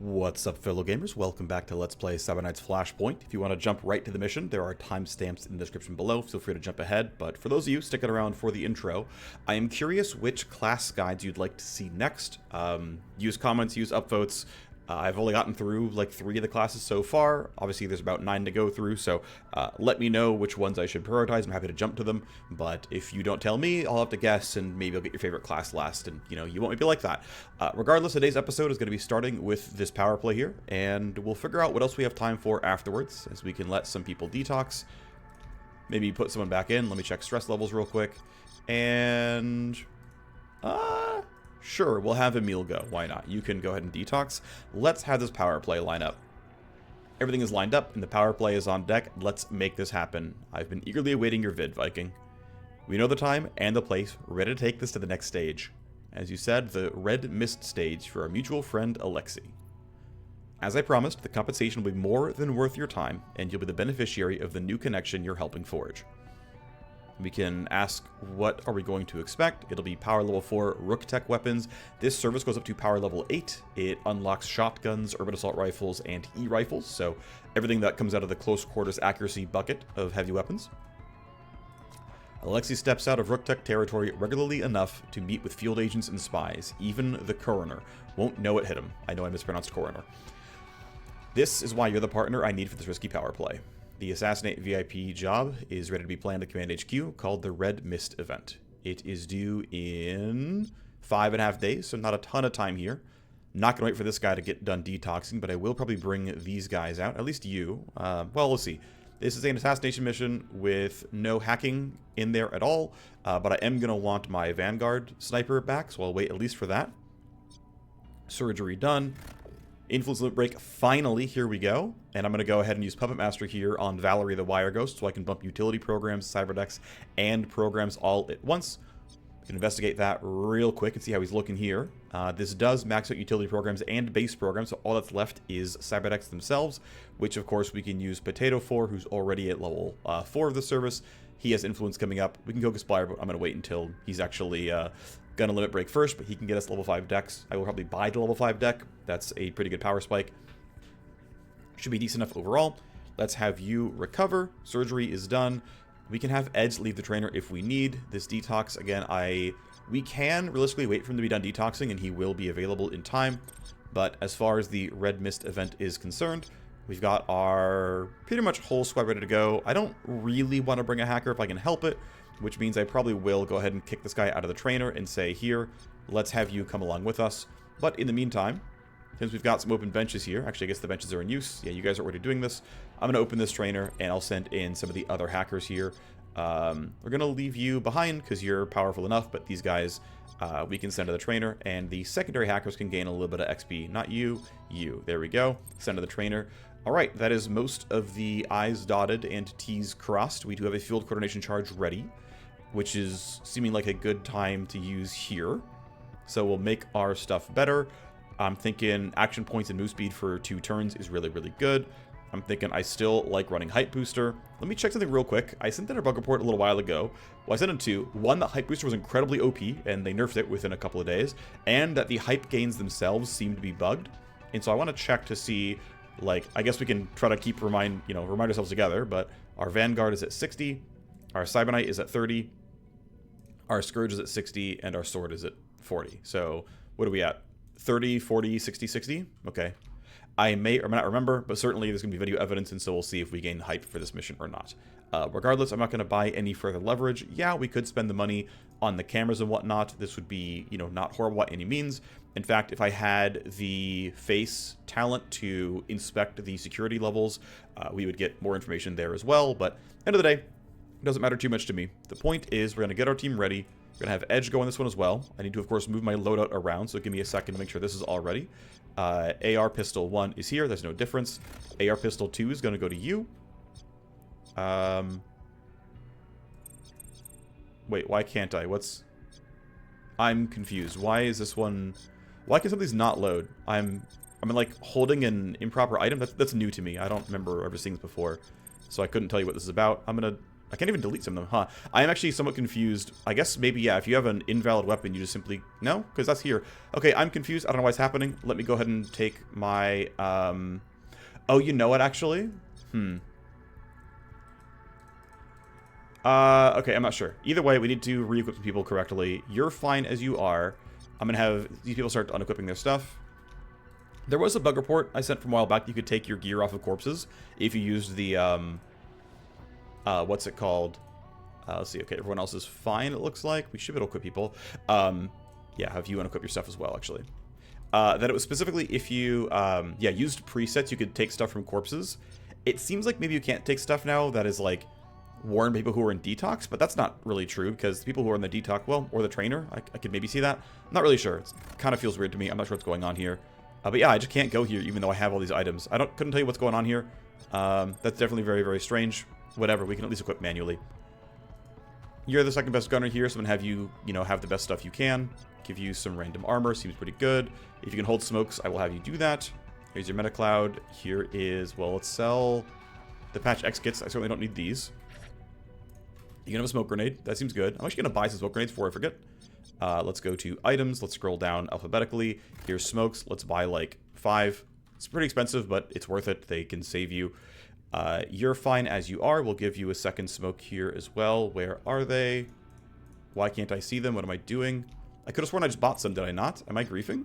What's up, fellow gamers? Welcome back to Let's Play Cyber Knight's Flashpoint. If you want to jump right to the mission, there are timestamps in the description below. Feel free to jump ahead, but for those of you sticking around for the intro, I am curious which class guides you'd like to see next. Use comments, use upvotes. I've only gotten through like 3 of the classes so far. Obviously, there's about 9 to go through, so let me know which ones I should prioritize. I'm happy to jump to them, but if you don't tell me, I'll have to guess, and maybe I'll get your favorite class last, and you won't be like that. Regardless, today's episode is going to be starting with this power play here, and we'll figure out what else we have time for afterwards, as we can let some people detox. Maybe put someone back in. Let me check stress levels real quick, and sure, we'll have Emil go. Why not? You can go ahead and detox. Let's have this power play line up. Everything is lined up, and the power play is on deck. Let's make this happen. I've been eagerly awaiting your vid, Viking. We know the time and the place. We're ready to take this to the next stage. As you said, the Red Mist stage for our mutual friend, Alexei. As I promised, the compensation will be more than worth your time, and you'll be the beneficiary of the new connection you're helping forge. We can ask, what are we going to expect? It'll be power level 4 Rook tech weapons. This service goes up to power level 8. It unlocks shotguns, urban assault rifles, and e-rifles. So everything that comes out of the close quarters accuracy bucket of heavy weapons. Alexei steps out of Rook tech territory regularly enough to meet with field agents and spies. Even the coroner won't know it hit him. I know I mispronounced coroner. This is why you're the partner I need for this risky power play. The Assassinate VIP job is ready to be planned at Command HQ, called the Red Mist event. It is due in 5.5 days, so not a ton of time here. Not going to wait for this guy to get done detoxing, but I will probably bring these guys out, at least you. Well, let's see. This is an assassination mission with no hacking in there at all, but I am going to want my Vanguard-Sniper back, so I'll wait at least for that. Surgery done. Influence limit break, finally, here we go. And I'm going to go ahead and use Puppet Master here on Valerie the Wire Ghost so I can bump utility programs, cyberdecks, and programs all at once. We can investigate that real quick and see how he's looking here. This does max out utility programs and base programs, so all that's left is cyberdecks themselves, which of course we can use Potato for, who's already at level 4 of the service. He has influence coming up. We can go Spire, but I'm going to wait until he's actually gonna limit break first, but he can get us level 5 decks. I will probably buy the level 5 deck. That's a pretty good power spike. Should be decent enough overall. Let's have you recover. Surgery is done. We can have Eds leave the trainer if we need. This detox, again, we can realistically wait for him to be done detoxing, and he will be available in time. But as far as the Red Mist event is concerned, we've got our pretty much whole squad ready to go. I don't really want to bring a hacker if I can help it, which means I probably will go ahead and kick this guy out of the trainer and say, here, let's have you come along with us. But in the meantime, since we've got some open benches here, actually I guess the benches are in use. Yeah, you guys are already doing this. I'm going to open this trainer, and I'll send in some of the other hackers here. We're going to leave you behind because you're powerful enough, but these guys we can send to the trainer, and the secondary hackers can gain a little bit of XP. Not you, you. There we go. Send to the trainer. Alright, that is most of the I's dotted and T's crossed. We do have a field coordination charge ready, which is seeming like a good time to use here. So we'll make our stuff better. I'm thinking action points and move speed for 2 turns is really, really good. I'm thinking I still like running Hype Booster. Let me check something real quick. I sent in a bug report a little while ago. Well, I sent in 2. One, that Hype Booster was incredibly OP, and they nerfed it within a couple of days. And that the hype gains themselves seem to be bugged. And so I want to check to see, like, I guess we can try to keep remind ourselves together, but our Vanguard is at 60. Our Cyber Knight is at 30. Our Scourge is at 60, and our Sword is at 40. So, what are we at? 30, 40, 60, 60? Okay. I may or may not remember, but certainly there's going to be video evidence, and so we'll see if we gain hype for this mission or not. Regardless, I'm not going to buy any further leverage. Yeah, we could spend the money on the cameras and whatnot. This would be, not horrible by any means. In fact, if I had the face talent to inspect the security levels, we would get more information there as well. But end of the day, it doesn't matter too much to me. The point is we're going to get our team ready. We're going to have Edge go on this one as well. I need to, of course, move my loadout around, so give me a second to make sure this is all ready. AR Pistol 1 is here. There's no difference. AR Pistol 2 is going to go to you. Wait, why can't I? I'm confused. Why is this one... Why can some of these not load? I'm like holding an improper item. That's new to me. I don't remember ever seeing this before. So I couldn't tell you what this is about. I'm going to I can't even delete some of them, huh? I am actually somewhat confused. I guess maybe, yeah, if you have an invalid weapon, you just simply... No? Because that's here. Okay, I'm confused. I don't know why it's happening. Let me go ahead and take my... Oh, you know what, actually? Okay, I'm not sure. Either way, we need to re-equip the people correctly. You're fine as you are. I'm going to have these people start unequipping their stuff. There was a bug report I sent from a while back. You could take your gear off of corpses if you used the, what's it called? Let's see. Okay, everyone else is fine, it looks like. We should be able to equip people. Yeah, have you unequip your stuff as well, actually. That it was specifically if you, yeah, used presets, you could take stuff from corpses. It seems like maybe you can't take stuff now that is, like, warn people who are in detox, but that's not really true, because the people who are in the detox, well, or the trainer, I could maybe see that. I'm not really sure. It kind of feels weird to me. I'm not sure what's going on here. But yeah, I just can't go here, even though I have all these items. Couldn't tell you what's going on here. That's definitely very, very strange. Whatever, we can at least equip manually. You're the second best gunner here, so I'm gonna have you, have the best stuff you can. Give you some random armor, seems pretty good. If you can hold smokes, I will have you do that. Here's your meta cloud. Here is, well, let's sell the patch X kits. I certainly don't need these. You can have a smoke grenade. That seems good. I'm actually going to buy some smoke grenades before I forget. Let's go to items. Let's scroll down alphabetically. Here's smokes. Let's buy like 5. It's pretty expensive, but it's worth it. They can save you. You're fine as you are. We'll give you a second smoke here as well. Where are they? Why can't I see them? What am I doing? I could have sworn I just bought some. Did I not? Am I griefing?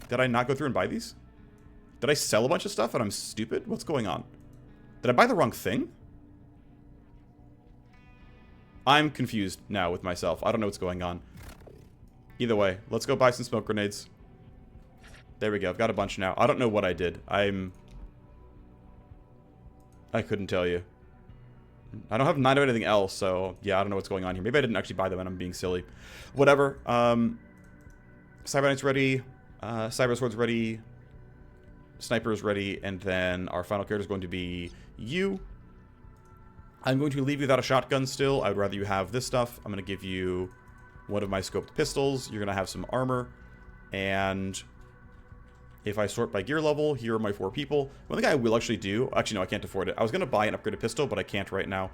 Did I not go through and buy these? Did I sell a bunch of stuff and I'm stupid? What's going on? Did I buy the wrong thing? I'm confused now with myself. I don't know what's going on. Either way, let's go buy some smoke grenades. There we go. I've got a bunch now. I don't know what I did. I couldn't tell you. I don't have 9 of anything else, so yeah, I don't know what's going on here. Maybe I didn't actually buy them and I'm being silly. Whatever. Cyber Knight's ready. Cyber Sword's ready. Sniper's ready, and then our final character is going to be you. I'm going to leave you without a shotgun still. I would rather you have this stuff. I'm going to give you one of my scoped pistols. You're going to have some armor. And if I sort by gear level, here are my 4 people. One thing I will actually do... Actually, no, I can't afford it. I was going to buy an upgraded pistol, but I can't right now.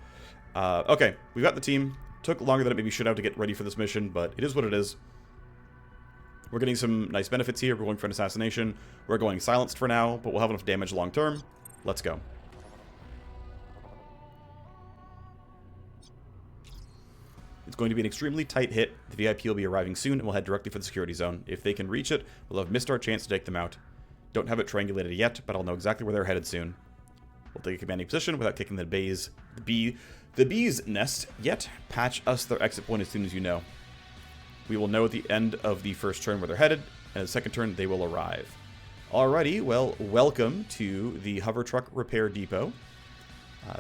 Okay, we've got the team. Took longer than it maybe should have to get ready for this mission, but it is what it is. We're getting some nice benefits here. We're going for an assassination. We're going silenced for now, but we'll have enough damage long term. Let's go. It's going to be an extremely tight hit. The VIP will be arriving soon, and we'll head directly for the security zone. If they can reach it, we'll have missed our chance to take them out. Don't have it triangulated yet, but I'll know exactly where they're headed soon. We'll take a commanding position without kicking the bee's nest yet. Patch us their exit point as soon as you know. We will know at the end of the first turn where they're headed, and the second turn they will arrive. Alrighty, well, welcome to the Hover Truck Repair Depot.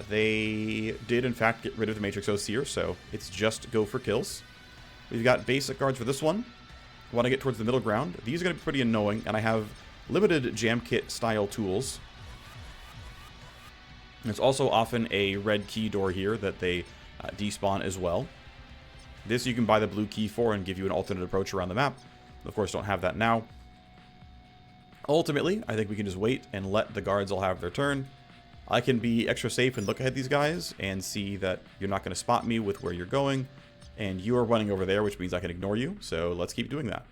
They did, in fact, get rid of the Matrix OC here, so it's just go for kills. We've got basic guards for this one. Want to get towards the middle ground. These are going to be pretty annoying, and I have limited jam kit style tools. There's also often a red key door here that they despawn as well. This you can buy the blue key for and give you an alternate approach around the map. Of course, don't have that now. Ultimately, I think we can just wait and let the guards all have their turn. I can be extra safe and look ahead these guys and see that you're not going to spot me with where you're going. And you are running over there, which means I can ignore you. So let's keep doing that.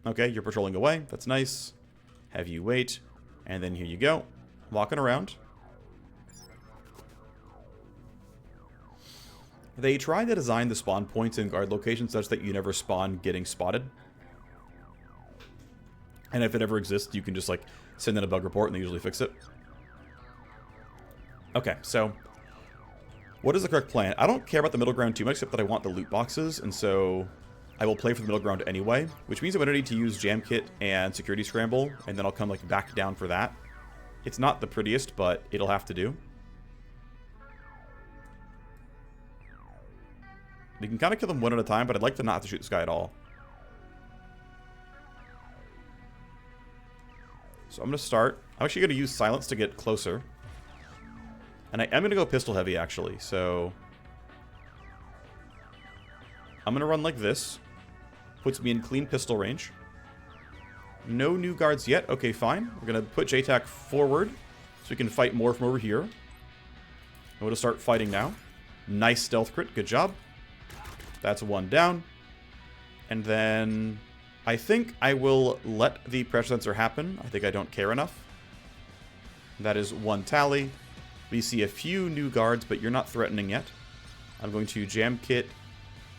Okay, you're patrolling away. That's nice. Have you wait. And then here you go. Walking around. They try to design the spawn points and guard locations such that you never spawn getting spotted. And if it ever exists, you can just, like, send in a bug report and they usually fix it. Okay, so what is the correct plan? I don't care about the middle ground too much, except that I want the loot boxes, and so I will play for the middle ground anyway, which means I'm going to need to use Jam Kit and Security Scramble, and then I'll come, like, back down for that. It's not the prettiest, but it'll have to do. We can kind of kill them one at a time, but I'd like to not have to shoot this guy at all. So I'm going to start. I'm actually going to use silence to get closer. And I am going to go pistol heavy, actually. So I'm going to run like this. Puts me in clean pistol range. No new guards yet. Okay, fine. We're going to put JTAC forward so we can fight more from over here. And we'll just start fighting now. Nice stealth crit. Good job. That's one down. And then I think I will let the pressure sensor happen. I think I don't care enough. That is one tally. We see a few new guards, but you're not threatening yet. I'm going to jam kit.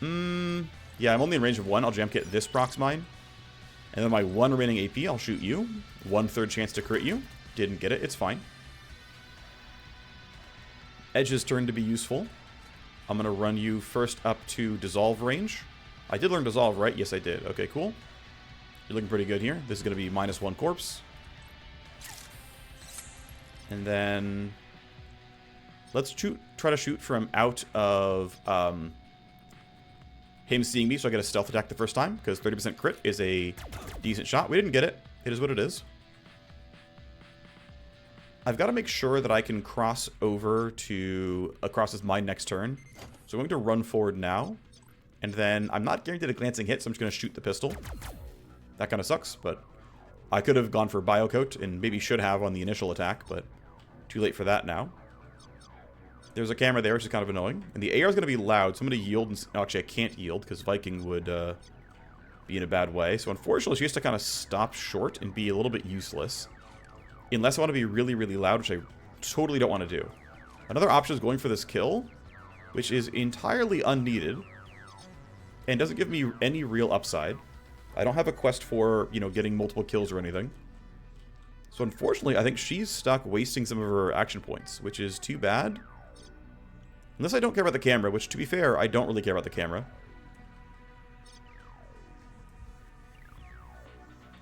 Yeah, I'm only in range of one. I'll jam kit this procs mine. And then my one remaining AP, I'll shoot you. 1/3 chance to crit you. Didn't get it. It's fine. Edge's turn to be useful. I'm going to run you first up to dissolve range. I did learn dissolve, right? Yes, I did. Okay, cool. You're looking pretty good here. This is going to be -1 corpse. And then let's try to shoot from out of him seeing me, so I get a stealth attack the first time, because 30% crit is a decent shot. We didn't get it. It is what it is. I've got to make sure that I can cross over to across as my next turn. So I'm going to run forward now. And then I'm not guaranteed a glancing hit, so I'm just going to shoot the pistol. That kind of sucks, but I could have gone for Biocoat and maybe should have on the initial attack, but too late for that now. There's a camera there, which is kind of annoying. And the AR is going to be loud, so I'm going to yield. And, actually, I can't yield because Viking would be in a bad way. So unfortunately, she has to kind of stop short and be a little bit useless. Unless I want to be really, really loud, which I totally don't want to do. Another option is going for this kill, which is entirely unneeded. And doesn't give me any real upside. I don't have a quest for, you know, getting multiple kills or anything. So unfortunately, I think she's stuck wasting some of her action points, which is too bad. Unless I don't care about the camera, which, to be fair, I don't really care about the camera.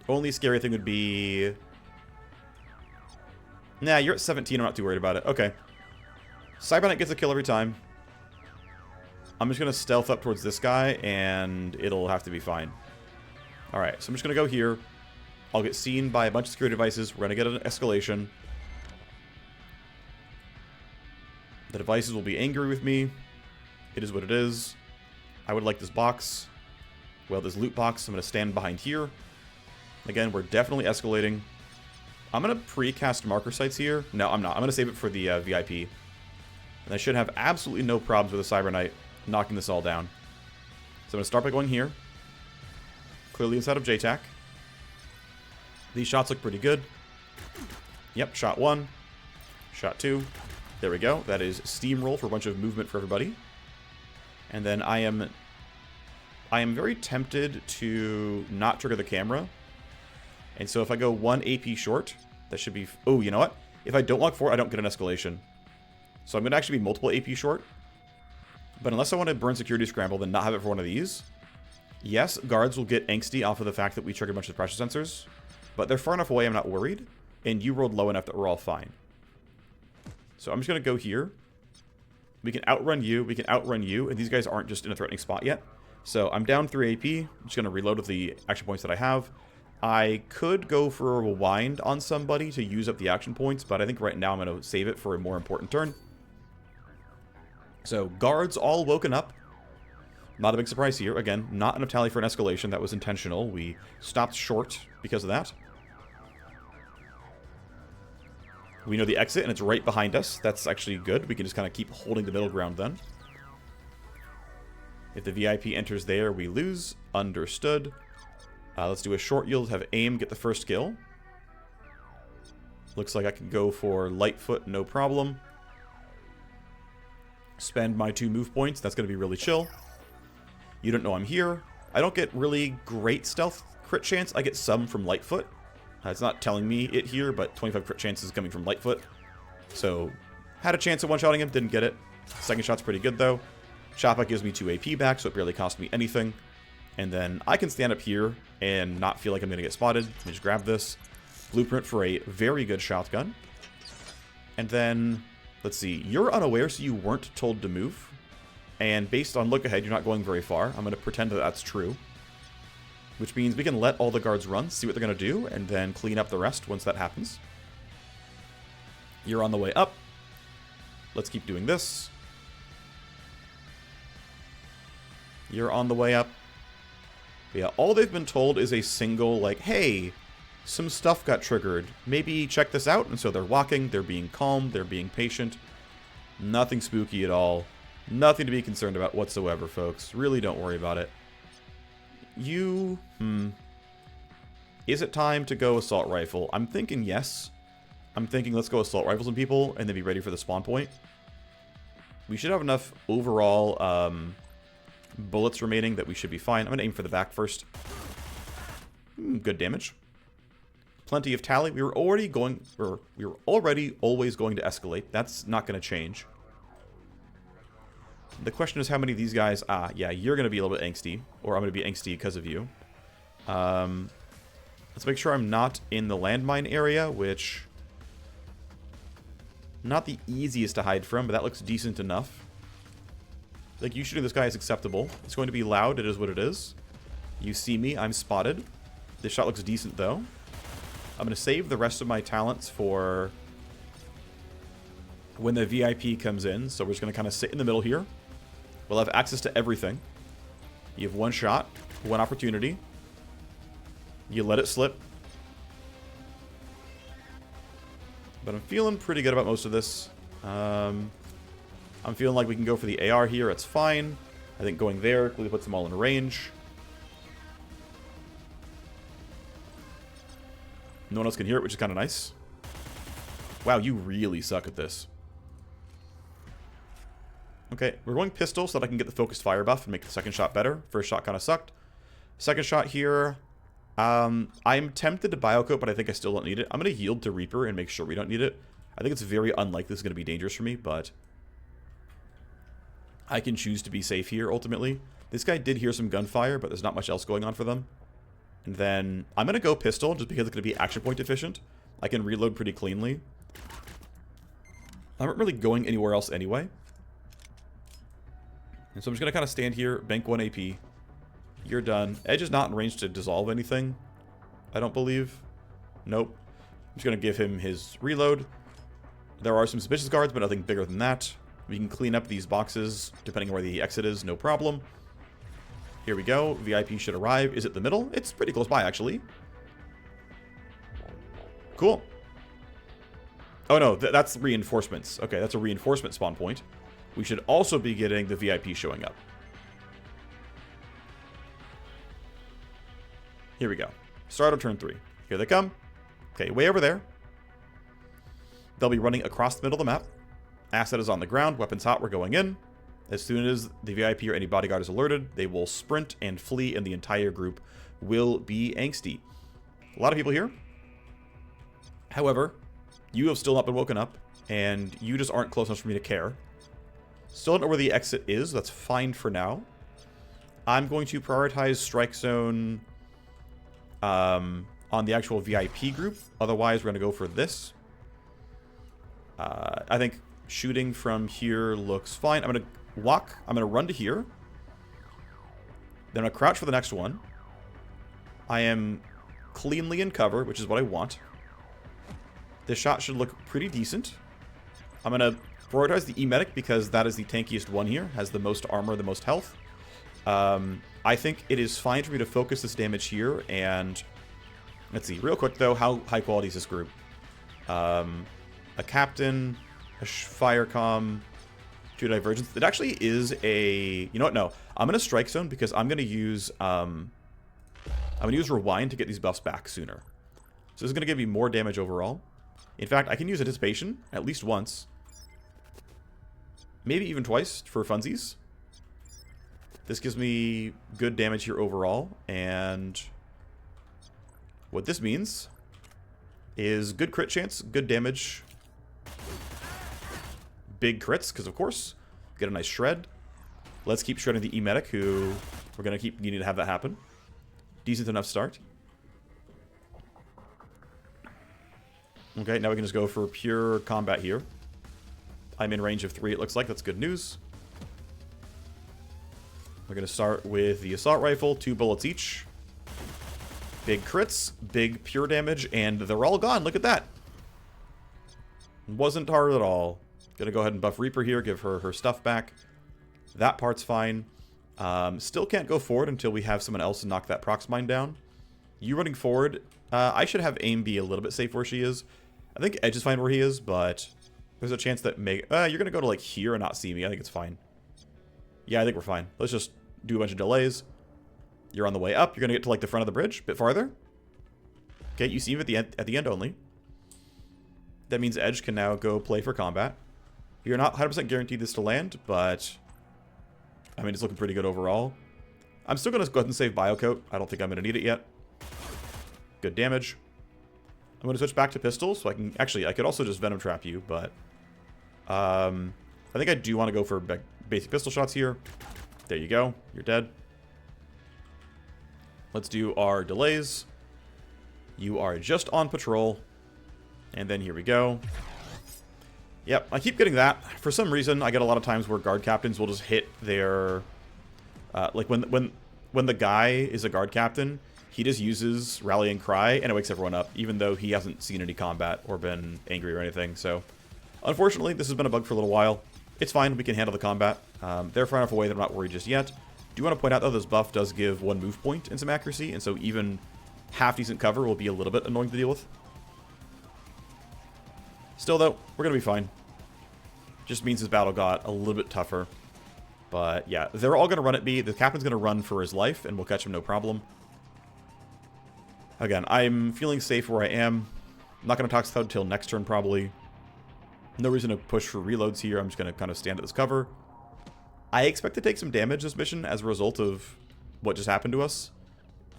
Only scary thing would be... Nah, you're at 17. I'm not too worried about it. Okay. Cyberknight gets a kill every time. I'm just going to stealth up towards this guy, and it'll have to be fine. Alright, so I'm just going to go here. I'll get seen by a bunch of security devices. We're going to get an escalation. The devices will be angry with me. It is what it is. I would like this box. Well, this loot box. I'm going to stand behind here. Again, we're definitely escalating. I'm going to pre-cast marker sites here. No, I'm not. I'm going to save it for the VIP. And I should have absolutely no problems with a Cyberknight knocking this all down. So I'm going to start by going here. Clearly inside of JTAC. These shots look pretty good. Yep, shot 1. Shot 2. There we go. That is steamroll for a bunch of movement for everybody. And then I am very tempted to not trigger the camera. And so if I go 1 AP short, that should be... Oh, you know what? If I don't lock 4, I don't get an escalation. So I'm going to actually be multiple AP short. But unless I want to burn security scramble, then not have it for one of these. Yes, guards will get angsty off of the fact that we triggered a bunch of pressure sensors. But they're far enough away, I'm not worried. And you rolled low enough that we're all fine. So I'm just going to go here. We can outrun you. We can outrun you. And these guys aren't just in a threatening spot yet. So I'm down 3 AP. I'm just going to reload with the action points that I have. I could go for a rewind on somebody to use up the action points. But I think right now I'm going to save it for a more important turn. So guards all woken up. Not a big surprise here. Again, not enough tally for an escalation. That was intentional. We stopped short because of that. We know the exit, and it's right behind us. That's actually good. We can just kind of keep holding the middle ground then. If the VIP enters there, we lose. Understood. Let's do a short yield, have aim, get the first kill. Looks like I can go for Lightfoot, no problem. Spend my 2 move points. That's going to be really chill. You don't know I'm here. I don't get really great stealth crit chance. I get some from Lightfoot. It's not telling me it here, but 25 crit chance is coming from Lightfoot. So, had a chance at one-shotting him, didn't get it. Second shot's pretty good, though. Choppa gives me 2 AP back, so it barely cost me anything. And then I can stand up here and not feel like I'm going to get spotted. Let me just grab this. Blueprint for a very good shotgun. And then, let's see. You're unaware, so you weren't told to move. And based on look ahead, you're not going very far. I'm going to pretend that that's true. Which means we can let all the guards run, see what they're going to do, and then clean up the rest once that happens. You're on the way up. Let's keep doing this. You're on the way up. But yeah, all they've been told is a single, like, hey, some stuff got triggered. Maybe check this out. And so they're walking, they're being calm, they're being patient. Nothing spooky at all. Nothing to be concerned about whatsoever, folks. Really don't worry about it. Is it time to go assault rifle? I'm thinking yes. I'm thinking let's go assault rifles on people and then be ready for the spawn point. We should have enough overall bullets remaining that we should be fine. I'm going to aim for the back first. Good damage. Plenty of tally. We were already always going to escalate. That's not going to change. The question is how many of these guys... yeah, you're going to be a little bit angsty. Or I'm going to be angsty because of you. Let's make sure I'm not in the landmine area, which... Not the easiest to hide from, but that looks decent enough. Like, you shooting this guy is acceptable. It's going to be loud. It is what it is. You see me. I'm spotted. This shot looks decent, though. I'm going to save the rest of my talents for when the VIP comes in. So we're just going to kind of sit in the middle here. We'll have access to everything. You have one shot, one opportunity. You let it slip. But I'm feeling pretty good about most of this. I'm feeling like we can go for the AR here. It's fine. I think going there really puts them all in range. No one else can hear it, which is kind of nice. Wow, you really suck at this. Okay, we're going pistol so that I can get the focused fire buff and make the second shot better. First shot kind of sucked. Second shot here. I'm tempted to biocoat, but I think I still don't need it. I'm going to yield to Reaper and make sure we don't need it. I think it's very unlikely this is going to be dangerous for me, but I can choose to be safe here, ultimately. This guy did hear some gunfire, but there's not much else going on for them. And then I'm going to go pistol just because it's going to be action point efficient. I can reload pretty cleanly. I'm not really going anywhere else anyway. And so I'm just going to kind of stand here, bank 1 AP. You're done. Edge is not in range to dissolve anything, I don't believe. Nope. I'm just going to give him his reload. There are some suspicious guards, but nothing bigger than that. We can clean up these boxes depending on where the exit is, no problem. Here we go. VIP should arrive. Is it the middle? It's pretty close by, actually. Cool. Oh, no. That's reinforcements. Okay, that's a reinforcement spawn point. We should also be getting the VIP showing up. Here we go. Start of turn 3. Here they come. Okay, way over there. They'll be running across the middle of the map. Asset is on the ground. Weapons hot. We're going in. As soon as the VIP or any bodyguard is alerted, they will sprint and flee, and the entire group will be angsty. A lot of people here. However, you have still not been woken up, and you just aren't close enough for me to care. Still don't know where the exit is. That's fine for now. I'm going to prioritize strike zone on the actual VIP group. Otherwise, we're going to go for this. I think shooting from here looks fine. I'm going to walk. I'm going to run to here. Then I'm going to crouch for the next one. I am cleanly in cover, which is what I want. This shot should look pretty decent. I'm going to prioritize the E-Medic because that is the tankiest one here. Has the most armor, the most health. I think it is fine for me to focus this damage here. And let's see. Real quick, though, how high quality is this group? A captain, a fire comm, 2 divergence. It actually is a... You know what? No. I'm going to strike zone because I'm going to use... I'm going to use rewind to get these buffs back sooner. So this is going to give me more damage overall. In fact, I can use anticipation at least once. Maybe even twice for funsies. This gives me good damage here overall. And what this means is good crit chance, good damage. Big crits, because of course, get a nice shred. Let's keep shredding the E-Medic, who we're going to keep needing to have that happen. Decent enough start. Okay, now we can just go for pure combat here. I'm in range of 3, it looks like. That's good news. We're going to start with the assault rifle, 2 bullets each. Big crits, big pure damage, and they're all gone. Look at that. Wasn't hard at all. Gonna go ahead and buff Reaper here, give her her stuff back. That part's fine. Still can't go forward until we have someone else to knock that prox mine down. You running forward, I should have aim be a little bit safe where she is. I think Edge is fine where he is, but there's a chance that you're going to go to like here and not see me. I think it's fine. Yeah, I think we're fine. Let's just do a bunch of delays. You're on the way up. You're going to get to like the front of the bridge, a bit farther. Okay, you see him at the end only. That means Edge can now go play for combat. You're not 100% guaranteed this to land, but I mean, it's looking pretty good overall. I'm still going to go ahead and save Biocoat. I don't think I'm going to need it yet. Good damage. I'm going to switch back to pistol, so I can... Actually, I could also just Venom Trap you, but... I think I do want to go for basic pistol shots here. There you go. You're dead. Let's do our delays. You are just on patrol. And then here we go. Yep, I keep getting that. For some reason, I get a lot of times where guard captains will just hit their... like, when the guy is a guard captain, he just uses Rallying Cry, and it wakes everyone up, even though he hasn't seen any combat or been angry or anything. So, unfortunately, this has been a bug for a little while. It's fine, we can handle the combat. They're far enough away that I'm not worried just yet. Do want to point out, though, this buff does give 1 move point and some accuracy, and so even half-decent cover will be a little bit annoying to deal with. Still, though, we're going to be fine. Just means his battle got a little bit tougher. But, yeah, they're all going to run at B. The captain's going to run for his life, and we'll catch him no problem. Again, I'm feeling safe where I am. I'm not going to Toxic Cloud until next turn, probably. No reason to push for reloads here. I'm just going to kind of stand at this cover. I expect to take some damage this mission as a result of what just happened to us.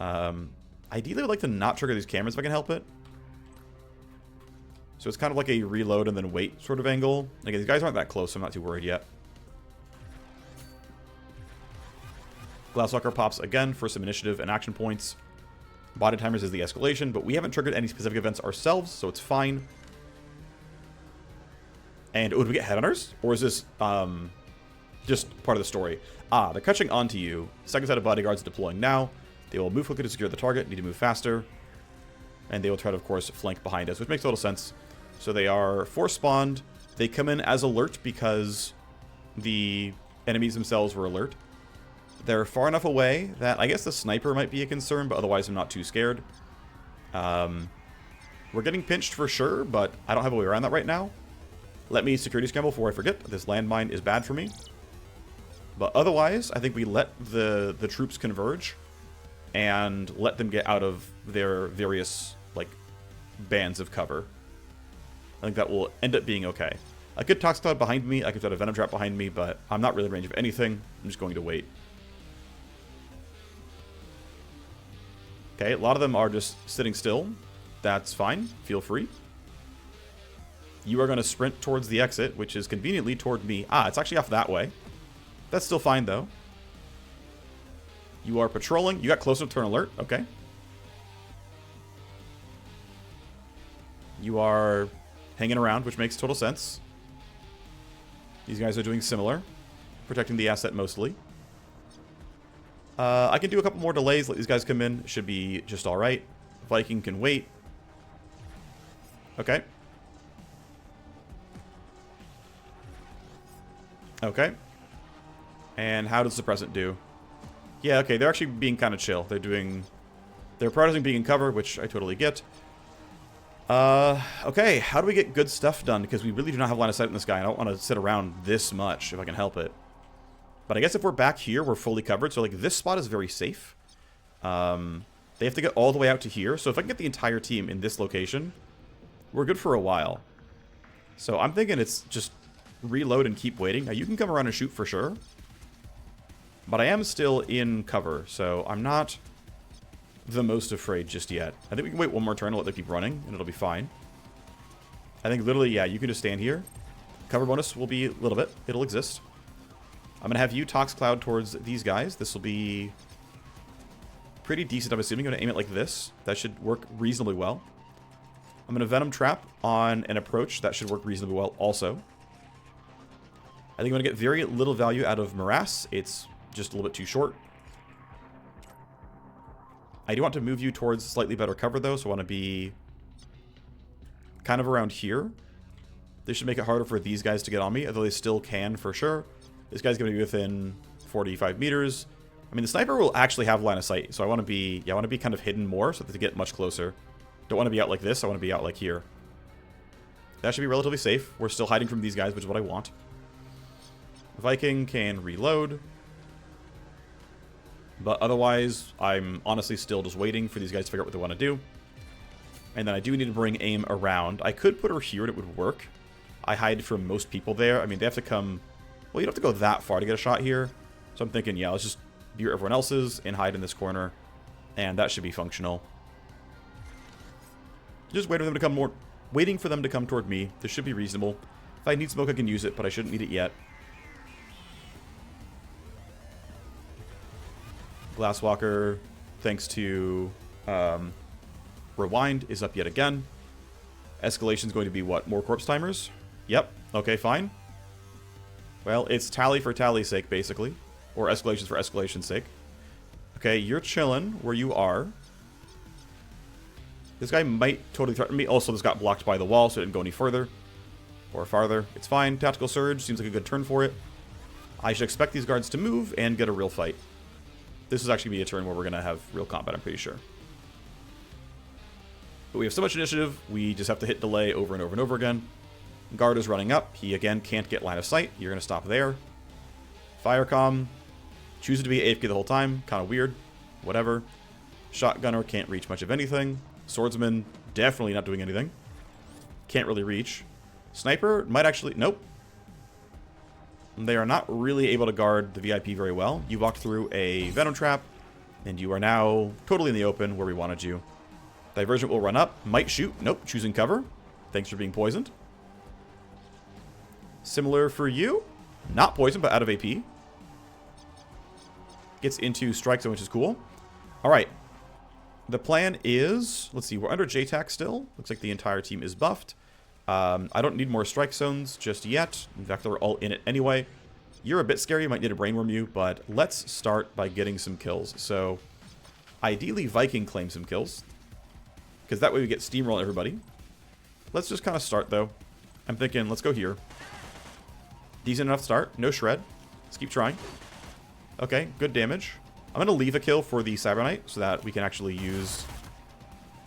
Ideally, I'd like to not trigger these cameras if I can help it. So it's kind of like a reload and then wait sort of angle. Again, these guys aren't that close, so I'm not too worried yet. Glasswalker pops again for some initiative and action points. Body timers is the escalation, but we haven't triggered any specific events ourselves, so it's fine. And would we get headhunters? Or is this just part of the story? They're catching onto you. Second set of bodyguards deploying now. They will move quickly to secure the target, need to move faster. And they will try to, of course, flank behind us, which makes total sense. So they are force spawned. They come in as alert because the enemies themselves were alert. They're far enough away that I guess the sniper might be a concern, but otherwise I'm not too scared. We're getting pinched for sure, but I don't have a way around that right now. Let me security scramble before I forget. This landmine is bad for me. But otherwise, I think we let the troops converge and let them get out of their various, like, bands of cover. I think that will end up being okay. I could Toxic Cloud behind me, I could set a Venom Trap behind me, but I'm not really in range of anything. I'm just going to wait. Okay, a lot of them are just sitting still. That's fine. Feel free. You are going to sprint towards the exit, which is conveniently toward me. It's actually off that way. That's still fine, though. You are patrolling. You got close enough to turn alert. Okay. You are hanging around, which makes total sense. These guys are doing similar. Protecting the asset mostly. I can do a couple more delays. Let these guys come in. Should be just alright. Viking can wait. Okay. Okay. And how does Suppressant do? Yeah, okay, they're actually being kind of chill. They're prioritizing being in cover, which I totally get. Okay, how do we get good stuff done? Because we really do not have a line of sight on this guy. I don't want to sit around this much if I can help it. But I guess if we're back here, we're fully covered. So, like, this spot is very safe. They have to get all the way out to here. So if I can get the entire team in this location, we're good for a while. So I'm thinking it's just reload and keep waiting. Now, you can come around and shoot for sure. But I am still in cover, so I'm not the most afraid just yet. I think we can wait one more turn and let them keep running, and it'll be fine. I think literally, yeah, you can just stand here. Cover bonus will be a little bit. It'll exist. I'm going to have you Tox Cloud towards these guys. This will be pretty decent, I'm assuming. I'm going to aim it like this. That should work reasonably well. I'm going to Venom Trap on an approach. That should work reasonably well also. I think I'm going to get very little value out of Morass. It's just a little bit too short. I do want to move you towards slightly better cover, though, so I want to be kind of around here. This should make it harder for these guys to get on me, although they still can for sure. This guy's going to be within 45 meters. I mean, the sniper will actually have line of sight, so I want to be, yeah, I want to be kind of hidden more so that they get much closer. Don't want to be out like this, I want to be out like here. That should be relatively safe. We're still hiding from these guys, which is what I want. Viking can reload. But otherwise, I'm honestly still just waiting for these guys to figure out what they want to do. And then I do need to bring aim around. I could put her here and it would work. I hide from most people there. I mean, they have to come... Well, you don't have to go that far to get a shot here. So I'm thinking, yeah, let's just be where everyone else is and hide in this corner. And that should be functional. Just waiting for them to come more... Waiting for them to come toward me. This should be reasonable. If I need smoke, I can use it, but I shouldn't need it yet. Glasswalker, thanks to Rewind, is up yet again. Escalation's going to be what? More corpse timers? Yep. Okay, fine. Well, it's tally for tally's sake, basically. Or escalations for escalation's sake. Okay, you're chilling where you are. This guy might totally threaten me. Also, this got blocked by the wall, so it didn't go any further. Or farther. It's fine. Tactical Surge seems like a good turn for it. I should expect these guards to move and get a real fight. This is actually going to be a turn where we're going to have real combat, I'm pretty sure. But we have so much initiative, we just have to hit delay over and over and over again. Guard is running up. He, again, can't get line of sight. You're going to stop there. Firecom. Chooses to be AFK the whole time. Kind of weird. Whatever. Shotgunner can't reach much of anything. Swordsman, definitely not doing anything. Can't really reach. Sniper might actually... Nope. They are not really able to guard the VIP very well. You walked through a Venom Trap, and you are now totally in the open where we wanted you. Divergent will run up. Might shoot. Nope. Choosing cover. Thanks for being poisoned. Similar for you. Not poisoned, but out of AP. Gets into Strike Zone, which is cool. Alright. The plan is... Let's see. We're under JTAC still. Looks like the entire team is buffed. I don't need more strike zones just yet. In fact, they're all in it anyway. You're a bit scary. You might need to brainworm you, but let's start by getting some kills. So, ideally, Viking claims some kills, because that way we get steamroll everybody. Let's just kind of start, though. I'm thinking, let's go here. Decent enough start. No shred. Let's keep trying. Okay, good damage. I'm going to leave a kill for the Cyber Knight so that we can actually use...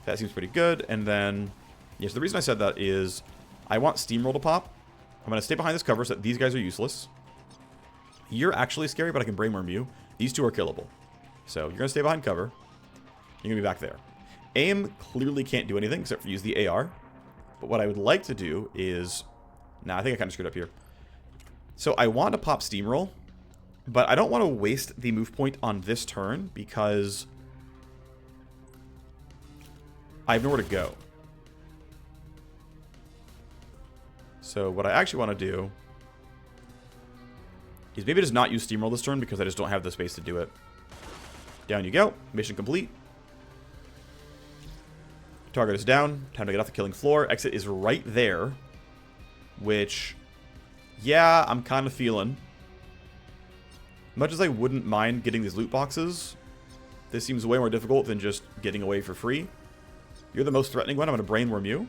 That seems pretty good. And then... Yes, the reason I said that is I want Steamroll to pop. I'm going to stay behind this cover so that these guys are useless. You're actually scary, but I can brainworm you. These two are killable. So you're going to stay behind cover. You're going to be back there. AIM clearly can't do anything except for use the AR. But what I would like to do is... Nah, I think I kind of screwed up here. So I want to pop Steamroll, but I don't want to waste the move point on this turn because I have nowhere to go. So what I actually want to do is maybe just not use Steamroll this turn because I just don't have the space to do it. Down you go. Mission complete. Target is down. Time to get off the killing floor. Exit is right there. Which, yeah, I'm kind of feeling. Much as I wouldn't mind getting these loot boxes, this seems way more difficult than just getting away for free. You're the most threatening one. I'm going to brainworm you.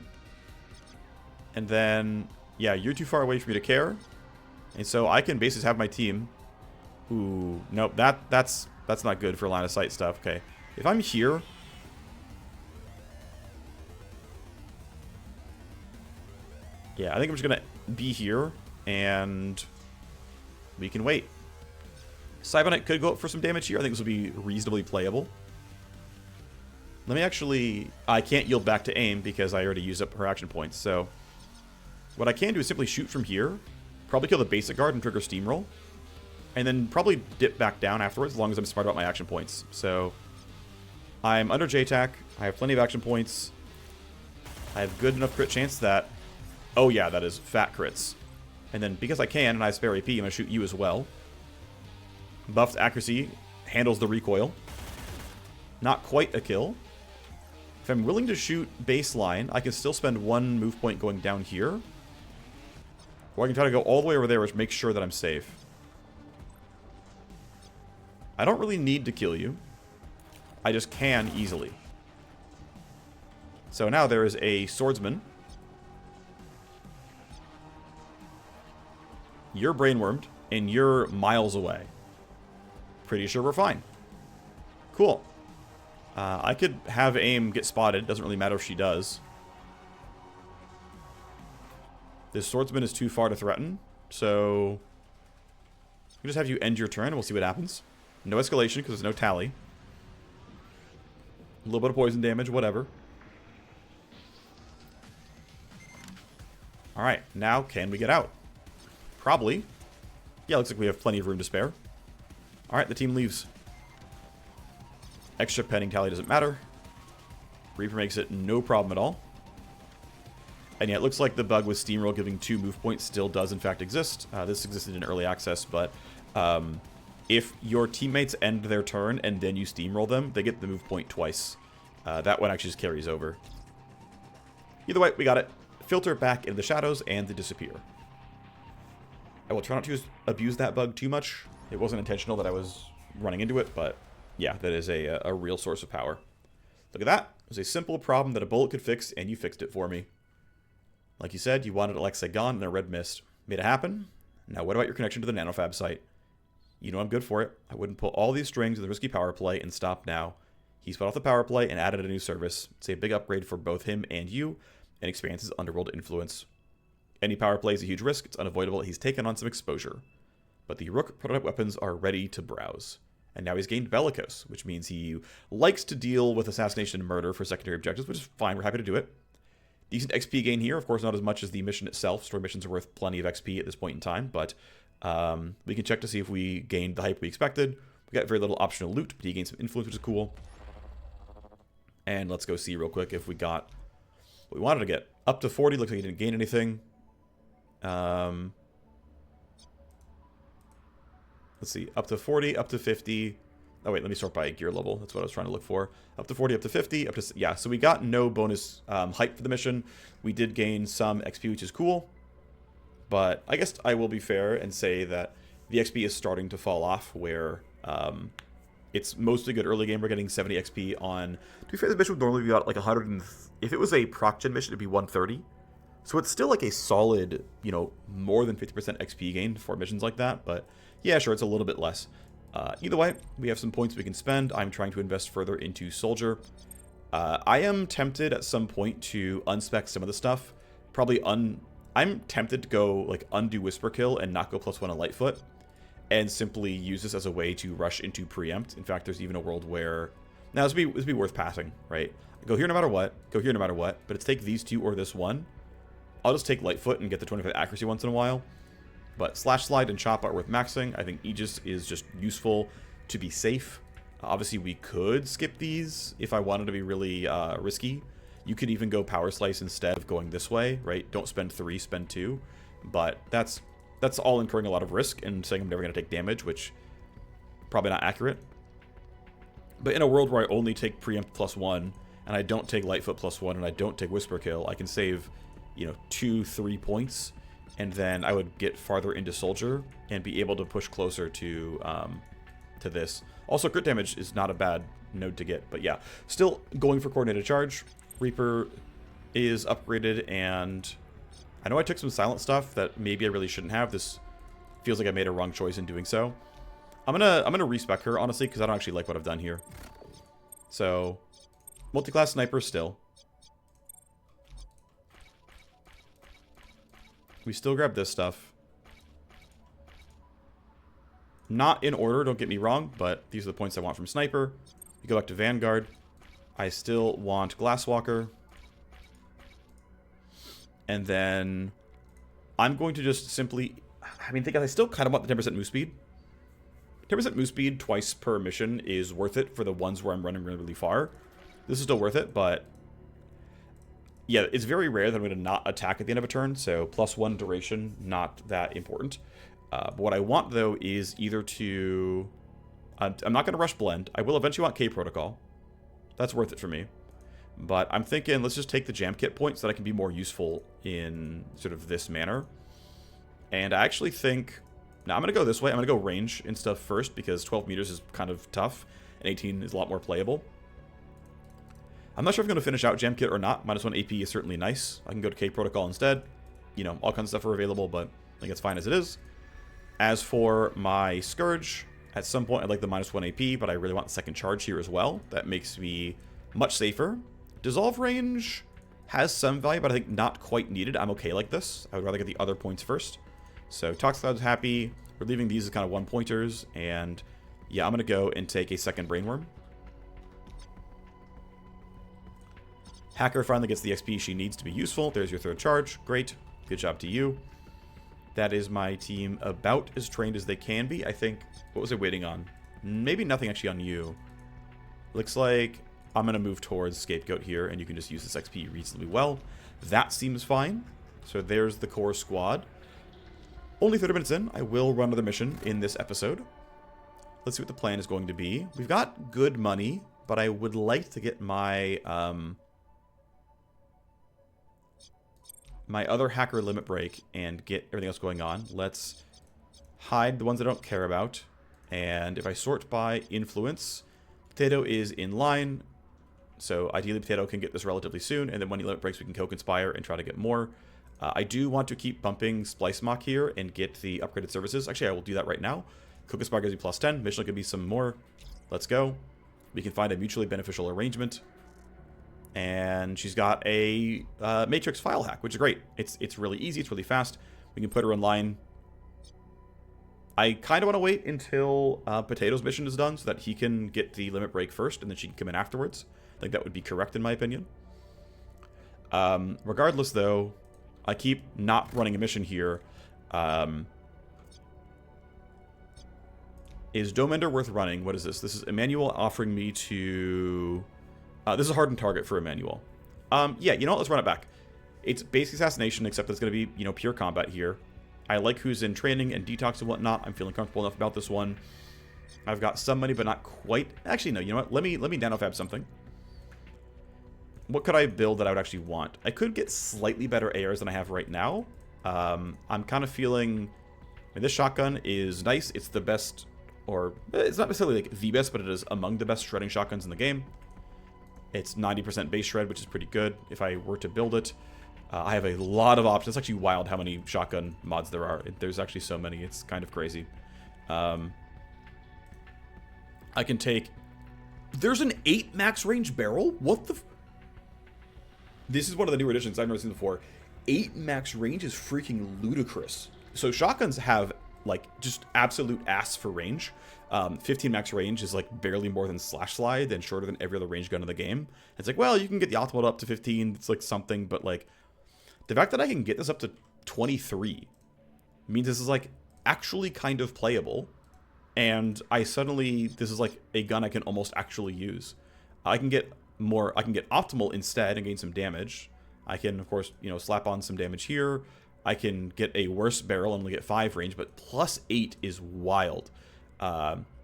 And then... Yeah, you're too far away for me to care. And so I can basically have my team who... Nope, that's not good for line of sight stuff. Okay. If I'm here... Yeah, I think I'm just going to be here and we can wait. Cyber Knight could go up for some damage here. I think this will be reasonably playable. Let me actually... I can't yield back to aim because I already used up her action points, so... What I can do is simply shoot from here, probably kill the basic guard and trigger Steamroll, and then probably dip back down afterwards as long as I'm smart about my action points. So, I'm under JTAC, I have plenty of action points, I have good enough crit chance that... Oh yeah, that is fat crits. And then because I can and I have spare AP, I'm going to shoot you as well. Buffed accuracy handles the recoil. Not quite a kill. If I'm willing to shoot baseline, I can still spend one move point going down here. Or I can try to go all the way over there, which makes sure that I'm safe. I don't really need to kill you. I just can easily. So now there is a swordsman. You're brainwormed, and you're miles away. Pretty sure we're fine. Cool. I could have aim get spotted. Doesn't really matter if she does. This swordsman is too far to threaten. So we'll just have you end your turn and we'll see what happens. No escalation because there's no tally. A little bit of poison damage, whatever. Alright, now can we get out? Probably. Yeah, looks like we have plenty of room to spare. Alright, the team leaves. Extra pending tally doesn't matter. Reaper makes it no problem at all. And yeah, it looks like the bug with Steamroll giving 2 move points still does in fact exist. This existed in early access, but if your teammates end their turn and then you Steamroll them, they get the move point twice. That one actually just carries over. Either way, we got it. Filter back into the shadows and they disappear. I will try not to abuse that bug too much. It wasn't intentional that I was running into it, but yeah, that is a real source of power. Look at that. It was a simple problem that a bullet could fix, and you fixed it for me. Like you said, you wanted Alexa gone in a red mist. Made it happen. Now what about your connection to the nanofab site? You know I'm good for it. I wouldn't pull all these strings in the risky power play and stop now. He spun off the power play and added a new service. It's a big upgrade for both him and you, and expands his underworld influence. Any power play is a huge risk. It's unavoidable. He's taken on some exposure. But the Rook prototype weapons are ready to browse. And now he's gained Bellicose, which means he likes to deal with assassination and murder for secondary objectives, which is fine. We're happy to do it. Decent XP gain here. Of course, not as much as the mission itself. Story missions are worth plenty of XP at this point in time, but we can check to see if we gained the hype we expected. We got very little optional loot, but he gained some influence, which is cool. And let's go see real quick if we got what we wanted to get. Up to 40, looks like he didn't gain anything. Let's see, up to 40, up to 50. Oh wait, let me sort by gear level. That's what I was trying to look for. Up to 40, up to 50, up to... Yeah, so we got no bonus hype for the mission. We did gain some XP, which is cool. But I guess I will be fair and say that the XP is starting to fall off, where it's mostly good early game. We're getting 70 XP on... To be fair, the mission would normally be about like 100 and... If it was a proc gen mission, it'd be 130. So it's still like a solid, you know, more than 50% XP gain for missions like that. But yeah, sure, it's a little bit less. Either way, we have some points we can spend. I'm trying to invest further into Soldier. I am tempted at some point to unspec some of the stuff. Probably I'm tempted to go like undo Whisper Kill and not go +1 on Lightfoot, and simply use this as a way to rush into Preempt. In fact, there's even a world where... Now, this would be worth passing, right? Go here no matter what. Go here no matter what. But it's take these two or this one. I'll just take Lightfoot and get the 25 accuracy once in a while. But Slash Slide and Chop are worth maxing. I think Aegis is just useful to be safe. Obviously, we could skip these if I wanted to be really risky. You could even go Power Slice instead of going this way, right? Don't spend 3, spend 2. But that's all incurring a lot of risk and saying I'm never going to take damage, which probably not accurate. But in a world where I only take Preempt +1, and I don't take Lightfoot +1, and I don't take Whisper Kill, I can save, you know, 2-3 points, and then I would get farther into Soldier and be able to push closer to this. Also, crit damage is not a bad node to get, but yeah, still going for coordinated charge. Reaper is upgraded, and I know I took some silent stuff that maybe I really shouldn't have. This feels like I made a wrong choice in doing so. I'm gonna respec her, honestly, because I don't actually like what I've done here. So, multi-class sniper still. We still grab this stuff. Not in order, don't get me wrong, but these are the points I want from Sniper. We go back to Vanguard. I still want Glasswalker. And then I'm going to just simply... I mean, I still kind of want the 10% move speed. 10% move speed twice per mission is worth it for the ones where I'm running really, really far. This is still worth it, but... Yeah, it's very rare that I'm going to not attack at the end of a turn, so +1 duration, not that important. But what I want, though, is either to... I'm not going to rush Blend. I will eventually want K Protocol. That's worth it for me. But I'm thinking, let's just take the Jam Kit points so that I can be more useful in sort of this manner. And I actually think... Now, I'm going to go this way. I'm going to go range and stuff first, because 12 meters is kind of tough, and 18 is a lot more playable. I'm not sure if I'm going to finish out Jam Kit or not. -1 AP is certainly nice. I can go to K Protocol instead. You know, all kinds of stuff are available, but I think it's fine as it is. As for my Scourge, At some point, I'd like the -1 AP, but I really want the second charge here as well. That makes me much safer. Dissolve range has some value, but I think not quite needed. I'm okay like this. I would rather get the other points first. So Toxic Cloud's happy. We're leaving these as kind of 1-pointers. And yeah, I'm going to go and take a second Brainworm. Hacker finally gets the XP she needs to be useful. There's your third charge. Great. Good job to you. That is my team about as trained as they can be. I think, what was I waiting on? Maybe nothing actually on you. Looks like I'm going to move towards Scapegoat here, and you can just use this XP reasonably well. That seems fine. So there's the core squad. Only 30 minutes in. I will run another mission in this episode. Let's see what the plan is going to be. We've got good money, but I would like to get my my other hacker limit break and get everything else going on. Let's hide the ones I don't care about. And if I sort by influence, Potato is in line. So ideally Potato can get this relatively soon. And then when he limit breaks, we can co-conspire and try to get more. I do want to keep bumping Splice Mock here and get the upgraded services. Actually, I will do that right now. Co-conspire gives you +10. Mission could be some more. Let's go. We can find a mutually beneficial arrangement. And she's got a Matrix file hack, which is great. It's really easy. It's really fast. We can put her in line. I kind of want to wait until Potato's mission is done so that he can get the limit break first, and then she can come in afterwards. I think that would be correct in my opinion. Regardless, though, I keep not running a mission here. Is Dome Ender worth running? What is this? This is Emmanuel offering me to... this is a hardened target for Emmanuel. Yeah, you know what? Let's run it back. It's basic assassination, except it's going to be, you know, pure combat here. I like who's in training and detox and whatnot. I'm feeling comfortable enough about this one. I've got some money, but not quite. Actually, no. You know what? Let me nanofab something. What could I build that I would actually want? I could get slightly better ARs than I have right now. I'm kind of feeling... I mean, this shotgun is nice. It's the best, or it's not necessarily like the best, but it is among the best shredding shotguns in the game. It's 90% base shred, which is pretty good if I were to build it. I have a lot of options. It's actually wild how many shotgun mods there are. There's actually so many. It's kind of crazy. I can take... There's an 8 max range barrel? What the... This is one of the newer additions I've never seen before. 8 max range is freaking ludicrous. So shotguns have, like, just absolute ass for range. 15 max range is like barely more than Slash Slide and shorter than every other range gun in the game. It's like, well, you can get the optimal up to 15. It's like something, but like the fact that I can get this up to 23 means this is like actually kind of playable. And this is like a gun I can almost actually use. I can get optimal instead and gain some damage. I can, of course, you know, slap on some damage here. I can get a worse barrel and only get 5 range, but +8 is wild.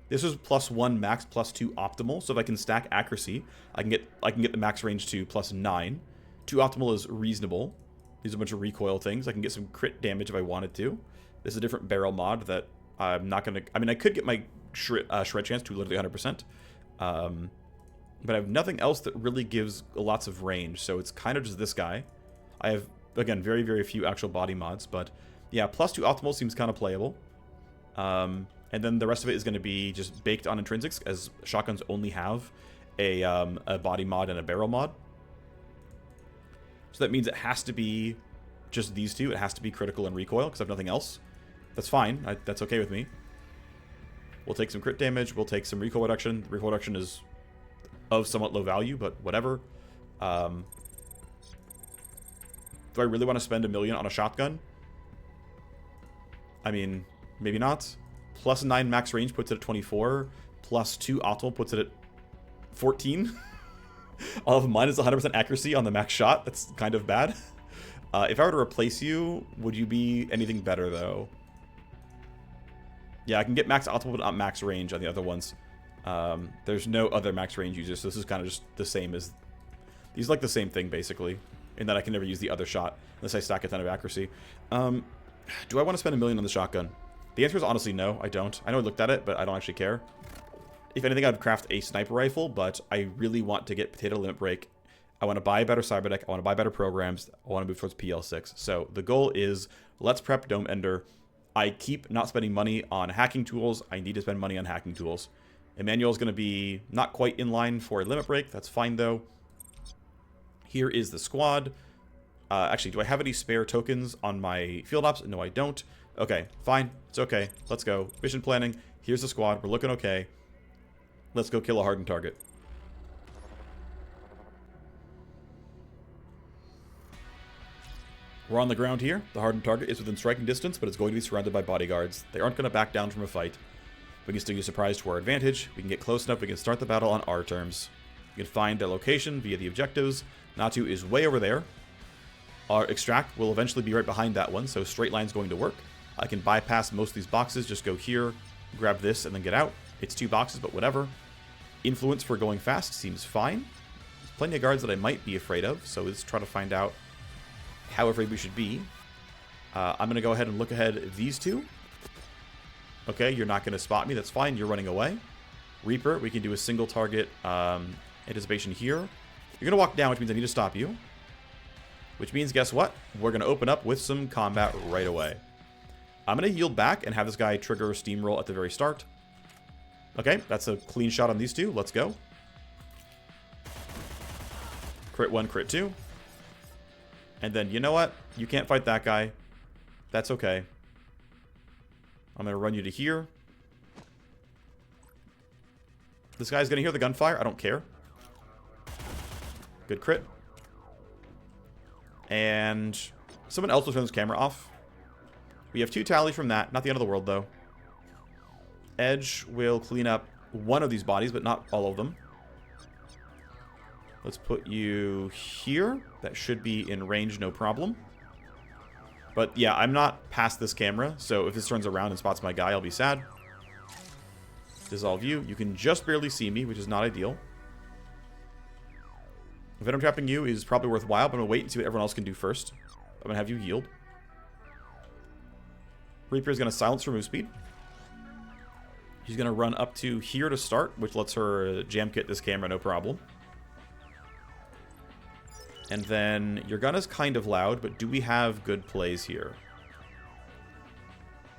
This is +1 max, +2 optimal. So if I can stack accuracy, I can get the max range to +9. 2 optimal is reasonable. These are a bunch of recoil things. I can get some crit damage if I wanted to. This is a different barrel mod that I'm not gonna... I mean, I could get my shred chance to literally 100%. But I have nothing else that really gives lots of range. So it's kind of just this guy. I have, again, very, very few actual body mods. But yeah, +2 optimal seems kind of playable. And then the rest of it is going to be just baked on intrinsics, as shotguns only have a body mod and a barrel mod. So that means it has to be just these two. It has to be critical and recoil, because I have nothing else. That's fine. That's okay with me. We'll take some crit damage. We'll take some recoil reduction. The recoil reduction is of somewhat low value, but whatever. Do I really want to spend $1 million on a shotgun? I mean, maybe not. +9 max range puts it at 24. +2 optimal puts it at 14. I'll have minus 100% accuracy on the max shot. That's kind of bad. If I were to replace you, would you be anything better, though? Yeah, I can get max optimal, but not max range on the other ones. There's no other max range users, so this is kind of just the same as... These are like the same thing, basically, in that I can never use the other shot unless I stack a ton of accuracy. Do I want to spend $1 million on the shotgun? The answer is honestly no, I don't. I know I looked at it, but I don't actually care. If anything, I'd craft a sniper rifle, but I really want to get Potato Limit Break. I want to buy a better cyber deck. I want to buy better programs. I want to move towards PL6. So the goal is, let's prep Dome Ender. I keep not spending money on hacking tools. I need to spend money on hacking tools. Emmanuel's going to be not quite in line for a limit break. That's fine, though. Here is the squad. Actually, do I have any spare tokens on my field ops? No, I don't. Okay, fine. It's okay. Let's go. Mission planning. Here's the squad. We're looking okay. Let's go kill a hardened target. We're on the ground here. The hardened target is within striking distance, but it's going to be surrounded by bodyguards. They aren't going to back down from a fight. We can still use surprise to our advantage. We can get close enough. We can start the battle on our terms. We can find their location via the objectives. Natu is way over there. Our extract will eventually be right behind that one, so straight line's going to work. I can bypass most of these boxes, just go here, grab this, and then get out. It's 2 boxes, but whatever. Influence for going fast seems fine. There's plenty of guards that I might be afraid of, so let's try to find out how afraid we should be. I'm going to go ahead and look ahead at these 2. Okay, you're not going to spot me. That's fine. You're running away. Reaper, we can do a single target anticipation here. You're going to walk down, which means I need to stop you. Which means, guess what? We're going to open up with some combat right away. I'm going to yield back and have this guy trigger a steamroll at the very start. Okay, that's a clean shot on these 2. Let's go. Crit 1, crit 2. And then, you know what? You can't fight that guy. That's okay. I'm going to run you to here. This guy's going to hear the gunfire. I don't care. Good crit. And someone else will turn this camera off. We have 2 tally from that. Not the end of the world, though. Edge will clean up one of these bodies, but not all of them. Let's put you here. That should be in range, no problem. But yeah, I'm not past this camera, so if this turns around and spots my guy, I'll be sad. Dissolve you. You can just barely see me, which is not ideal. Venom trapping you is probably worthwhile, but I'm going to wait and see what everyone else can do first. I'm going to have you yield. Reaper is going to silence her move speed. She's going to run up to here to start, which lets her jam kit this camera, no problem. And then your gun is kind of loud, but do we have good plays here?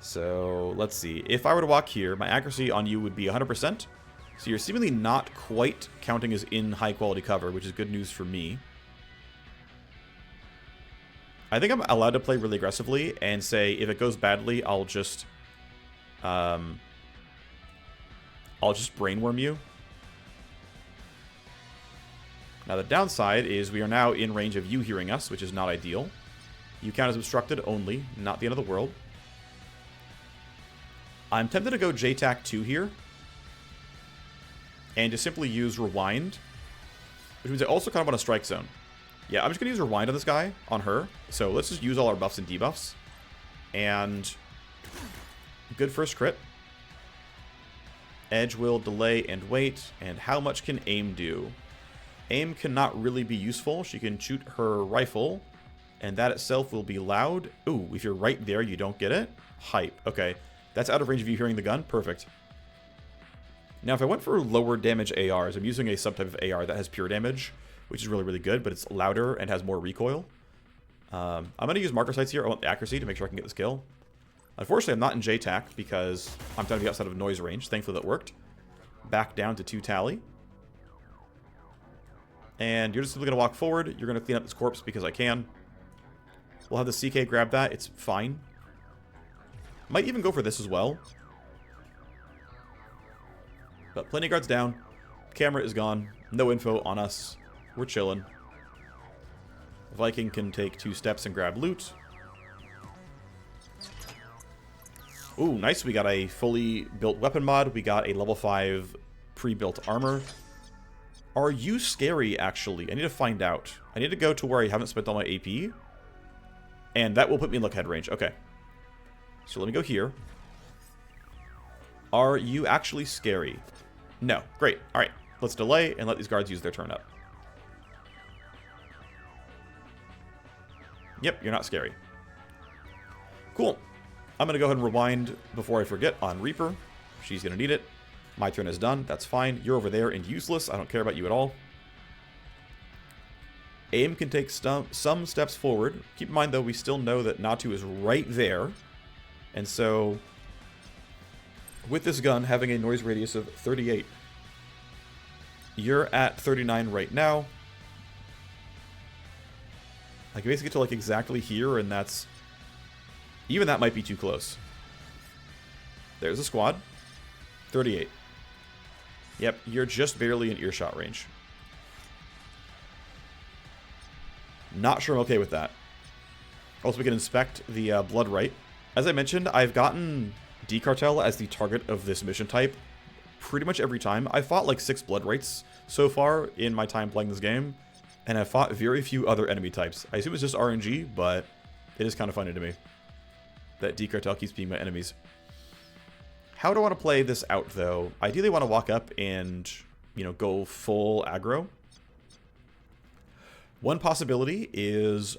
So let's see. If I were to walk here, my accuracy on you would be 100%. So you're seemingly not quite counting as in high quality cover, which is good news for me. I think I'm allowed to play really aggressively and say if it goes badly, I'll just brainworm you. Now the downside is we are now in range of you hearing us, which is not ideal. You count as obstructed only, not the end of the world. I'm tempted to go JTAC 2 here. And just simply use Rewind. Which means I also kind of want a strike zone. Yeah, I'm just going to use Rewind on this guy, on her. So let's just use all our buffs and debuffs. And good first crit. Edge will delay and wait. And how much can aim do? Aim cannot really be useful. She can shoot her rifle, and that itself will be loud. Ooh, if you're right there, you don't get it. Hype. Okay, that's out of range of you hearing the gun. Perfect. Now, if I went for lower damage ARs, I'm using a subtype of AR that has pure damage, which is really, really good, but it's louder and has more recoil. I'm going to use marker sights here. I want the accuracy to make sure I can get this kill. Unfortunately, I'm not in JTAC because I'm trying to be outside of noise range. Thankfully, that worked. Back down to 2 tally. And you're just simply going to walk forward. You're going to clean up this corpse because I can. We'll have the CK grab that. It's fine. Might even go for this as well. But plenty of guards down. Camera is gone. No info on us. We're chilling. Viking can take 2 steps and grab loot. Ooh, nice. We got a fully built weapon mod. We got a level 5 pre-built armor. Are you scary, actually? I need to find out. I need to go to where I haven't spent all my AP. And that will put me in look ahead range. Okay. So let me go here. Are you actually scary? No. Great. Alright. Let's delay and let these guards use their turn up. Yep, you're not scary. Cool. I'm going to go ahead and rewind before I forget on Reaper. She's going to need it. My turn is done. That's fine. You're over there and useless. I don't care about you at all. Aim can take some steps forward. Keep in mind, though, we still know that Natu is right there. And so, with this gun having a noise radius of 38, you're at 39 right now. I can basically get to like exactly here, and that's... Even that might be too close. There's a squad. 38. Yep, you're just barely in earshot range. Not sure I'm okay with that. Also, we can inspect the blood right. As I mentioned, I've gotten D-Cartel as the target of this mission type pretty much every time. I've fought like 6 blood rights so far in my time playing this game, and I've fought very few other enemy types. I assume it's just RNG, but it is kind of funny to me that D-Cartel keeps being my enemies. How do I want to play this out, though? Ideally, I want to walk up and, you know, go full aggro. One possibility is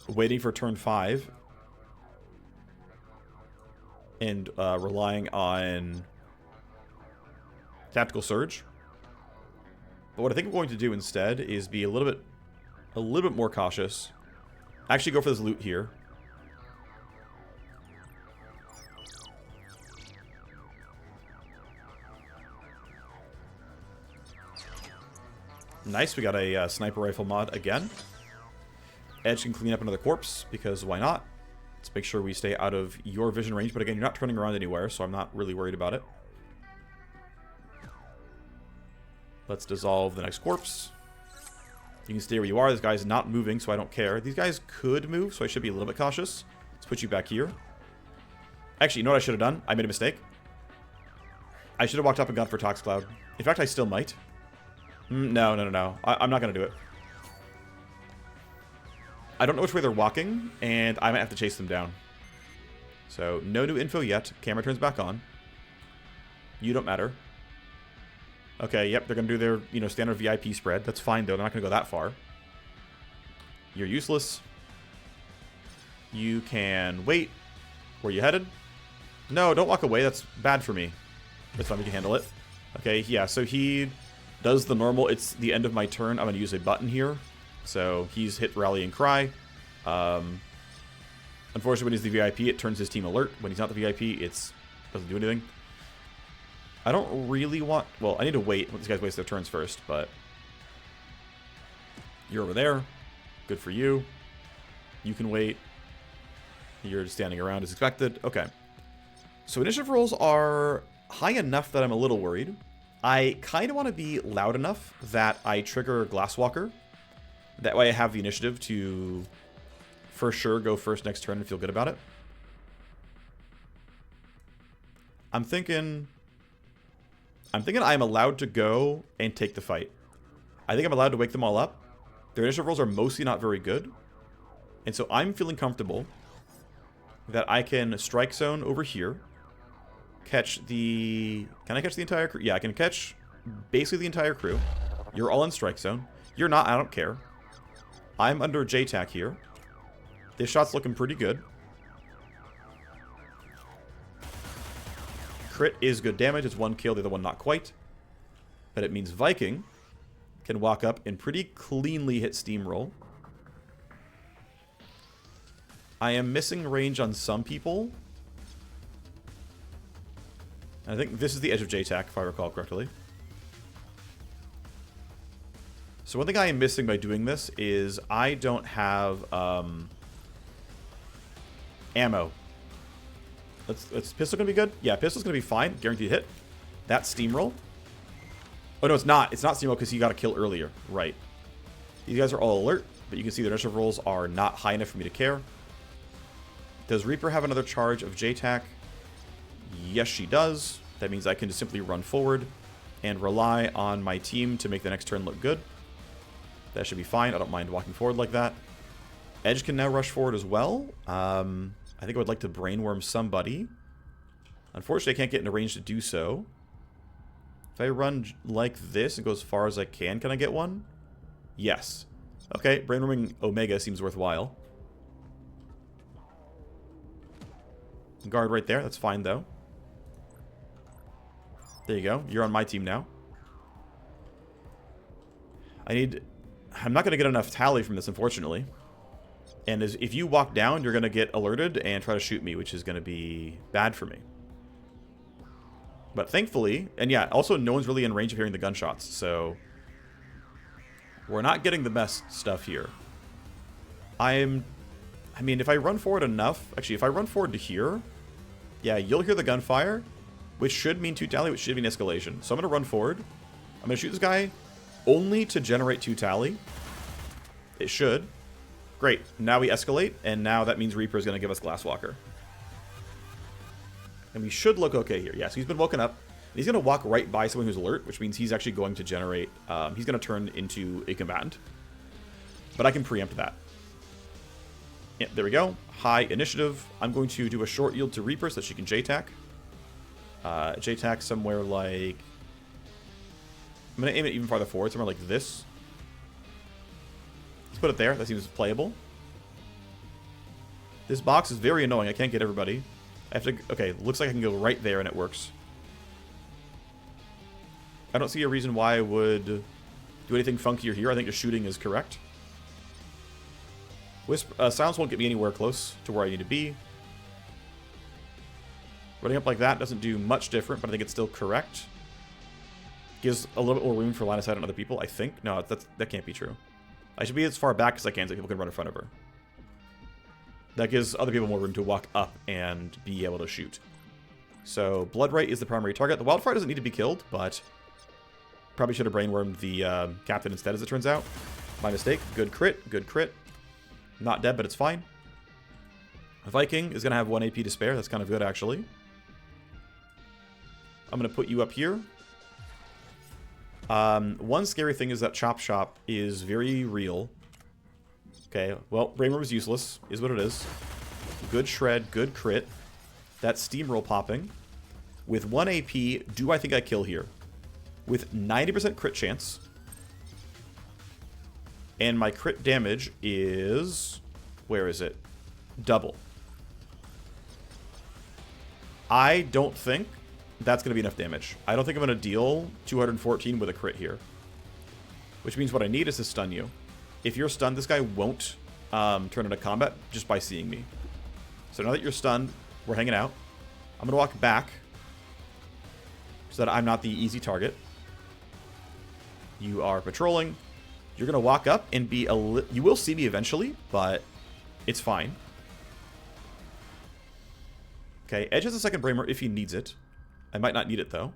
waiting for turn 5 and relying on Tactical Surge. But what I think I'm going to do instead is be a little bit more cautious. Actually go for this loot here. Nice, we got a sniper rifle mod again. Edge can clean up another corpse, because why not? Let's make sure we stay out of your vision range, but again, you're not turning around anywhere, so I'm not really worried about it. Let's dissolve the next corpse. You can stay where you are. This guy's not moving, so I don't care. These guys could move, so I should be a little bit cautious. Let's put you back here. Actually, you know what I should have done? I made a mistake. I should have walked up and gone for Tox Cloud. In fact, I still might. No. I'm not going to do it. I don't know which way they're walking, and I might have to chase them down. So, no new info yet. Camera turns back on. You don't matter. Okay, yep, they're going to do their, you know, standard VIP spread. That's fine, though. They're not going to go that far. You're useless. You can wait. Where you headed? No, don't walk away. That's bad for me. That's fine. We can handle it. Okay, yeah, so he does the normal. It's the end of my turn. I'm going to use a button here. So he's hit Rallying Cry. Unfortunately, when he's the VIP, it turns his team alert. When he's not the VIP, it doesn't do anything. I don't really want... Well, I need to wait. Let these guys waste their turns first, but... You're over there. Good for you. You can wait. You're just standing around as expected. Okay. So initiative rolls are high enough that I'm a little worried. I kind of want to be loud enough that I trigger Glasswalker. That way I have the initiative to for sure go first next turn and feel good about it. I'm thinking I'm allowed to go and take the fight. I think I'm allowed to wake them all up. Their initiative rolls are mostly not very good. And so I'm feeling comfortable that I can strike zone over here. Catch the... Can I catch the entire crew? Yeah, I can catch basically the entire crew. You're all in strike zone. You're not, I don't care. I'm under JTAC here. This shot's looking pretty good. Crit is good damage. It's 1 kill, the other one not quite. But it means Viking can walk up and pretty cleanly hit Steamroll. I am missing range on some people. I think this is the edge of JTAC, if I recall correctly. So one thing I am missing by doing this is I don't have ammo. Let's pistol gonna be good? Yeah, pistol's gonna be fine. Guaranteed hit. That's Steamroll. Oh no, it's not. It's not Steamroll because he got a kill earlier. Right. These guys are all alert, but you can see their initiative rolls are not high enough for me to care. Does Reaper have another charge of JTAC? Yes, she does. That means I can just simply run forward and rely on my team to make the next turn look good. That should be fine. I don't mind walking forward like that. Edge can now rush forward as well. I think I would like to brainworm somebody. Unfortunately, I can't get into range to do so. If I run like this and go as far as I can I get one? Yes. Okay, brainworming Omega seems worthwhile. Guard right there. That's fine, though. There you go. You're on my team now. I'm not going to get enough tally from this, unfortunately. And if you walk down, you're going to get alerted and try to shoot me, which is going to be bad for me. But thankfully, and yeah, also no one's really in range of hearing the gunshots, so we're not getting the best stuff here. I mean, if I run forward enough, actually, if I run forward to here, yeah, you'll hear the gunfire, which should mean 2 tally, which should mean escalation. So I'm going to run forward. I'm going to shoot this guy only to generate 2 tally. It should. Great. Now we escalate, and now that means Reaper is going to give us Glasswalker. And we should look okay here. Yes, he's been woken up. He's going to walk right by someone who's alert, which means he's actually going to generate... he's going to turn into a combatant. But I can preempt that. Yeah, there we go. High initiative. I'm going to do a short yield to Reaper so that she can J-tack. J-tack somewhere like... I'm going to aim it even farther forward, somewhere like this. Let's put it there. That seems playable. This box is very annoying. I can't get everybody. I have to... Okay, looks like I can go right there and it works. I don't see a reason why I would do anything funkier here. I think just shooting is correct. Silence won't get me anywhere close to where I need to be. Running up like that doesn't do much different, but I think it's still correct. Gives a little bit more room for line of sight on other people, I think. No, that can't be true. I should be as far back as I can so people can run in front of her. That gives other people more room to walk up and be able to shoot. So, Bloodright is the primary target. The Wildfire doesn't need to be killed, but probably should have brainwormed the captain instead, as it turns out. My mistake. Good crit. Good crit. Not dead, but it's fine. Viking is going to have 1 AP to spare. That's kind of good, actually. I'm going to put you up here. One scary thing is that Chop Shop is very real. Okay, well, Brainworm is useless, is what it is. Good shred, good crit. That steamroll popping. With 1 AP, do I think I kill here? With 90% crit chance. And my crit damage is... Where is it? Double. I don't think that's going to be enough damage. I don't think I'm going to deal 214 with a crit here. Which means what I need is to stun you. If you're stunned, this guy won't turn into combat just by seeing me. So now that you're stunned, we're hanging out. I'm going to walk back so that I'm not the easy target. You are patrolling. You're going to walk up and be you will see me eventually, but it's fine. Okay, Edge has a second Bramer if he needs it. I might not need it, though.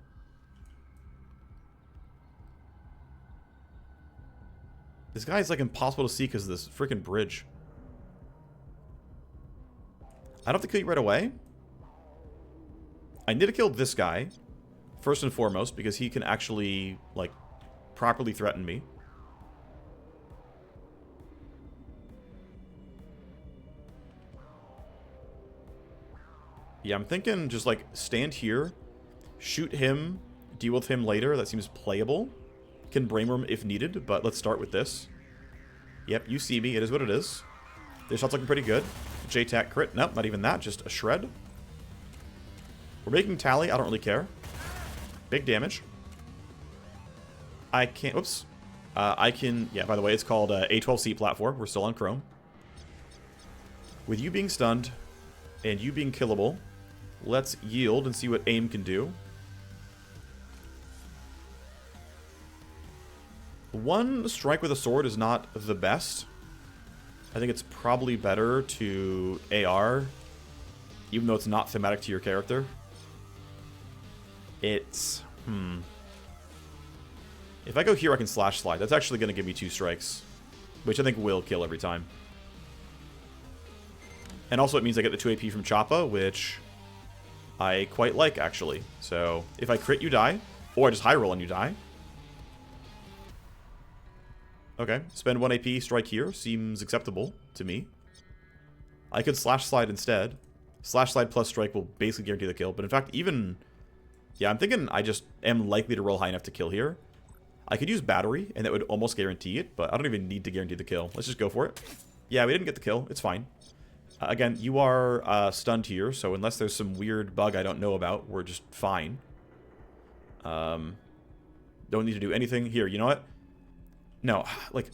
This guy is, like, impossible to see because of this freaking bridge. I don't have to kill you right away. I need to kill this guy, first and foremost, because he can actually, like, properly threaten me. Yeah, I'm thinking just, like, stand here, shoot him, deal with him later. That seems playable. Can brainworm if needed, but let's start with this. Yep, you see me. It is what it is. This shot's looking pretty good. J-tack crit. Nope, not even that. Just a shred. We're making tally. I don't really care. Big damage. I can't... Oops. I can... Yeah, by the way, it's called A12C platform. We're still on Chrome. With you being stunned and you being killable, let's yield and see what aim can do. One strike with a sword is not the best. I think it's probably better to AR, even though it's not thematic to your character. It's... If I go here, I can slash slide. That's actually going to give me 2 strikes, which I think will kill every time. And also it means I get the 2 AP from Choppa, which I quite like, actually. So if I crit, you die. Or I just high roll and you die. Okay, spend 1 AP, strike here. Seems acceptable to me. I could slash slide instead. Slash slide plus strike will basically guarantee the kill. But in fact, even... Yeah, I'm thinking I just am likely to roll high enough to kill here. I could use battery, and that would almost guarantee it. But I don't even need to guarantee the kill. Let's just go for it. Yeah, we didn't get the kill. It's fine. Again, you are stunned here. So unless there's some weird bug I don't know about, we're just fine. Don't need to do anything. Here, you know what? No, like,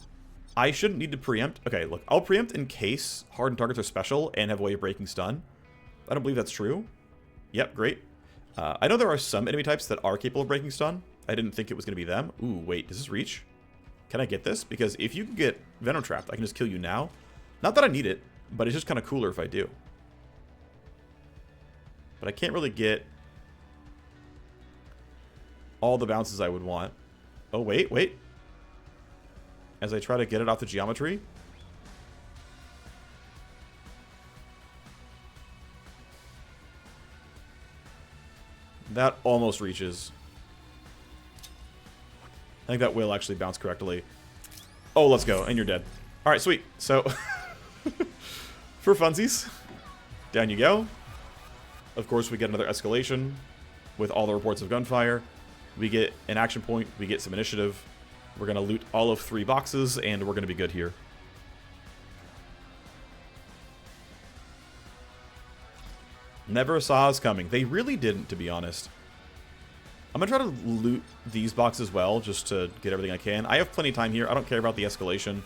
I shouldn't need to preempt. Okay, look, I'll preempt in case hardened targets are special and have a way of breaking stun. I don't believe that's true. Yep, great. I know there are some enemy types that are capable of breaking stun. I didn't think it was going to be them. Ooh, wait, does this reach? Can I get this? Because if you can get Venom Trapped, I can just kill you now. Not that I need it, but it's just kind of cooler if I do. But I can't really get all the bounces I would want. Oh, wait, wait. As I try to get it off the geometry. That almost reaches. I think that will actually bounce correctly. Oh, let's go. And you're dead. All right, sweet. So, for funsies, down you go. Of course, we get another escalation with all the reports of gunfire. We get an action point. We get some initiative. We're going to loot all of 3 boxes, and we're going to be good here. Never saw us coming. They really didn't, to be honest. I'm going to try to loot these boxes as well, just to get everything I can. I have plenty of time here. I don't care about the escalation.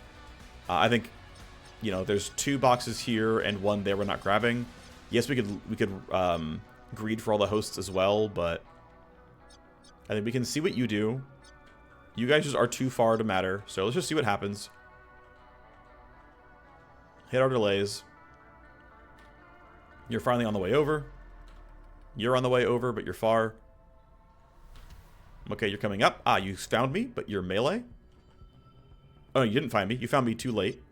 I think, you know, there's 2 boxes here and 1 there we're not grabbing. Yes, we could greed for all the hosts as well, but I think we can see what you do. You guys just are too far to matter, so let's just see what happens. Hit our delays. You're finally on the way over. You're on the way over, but you're far. Okay, you're coming up. Ah, you found me, but you're melee. Oh, you didn't find me. You found me too late.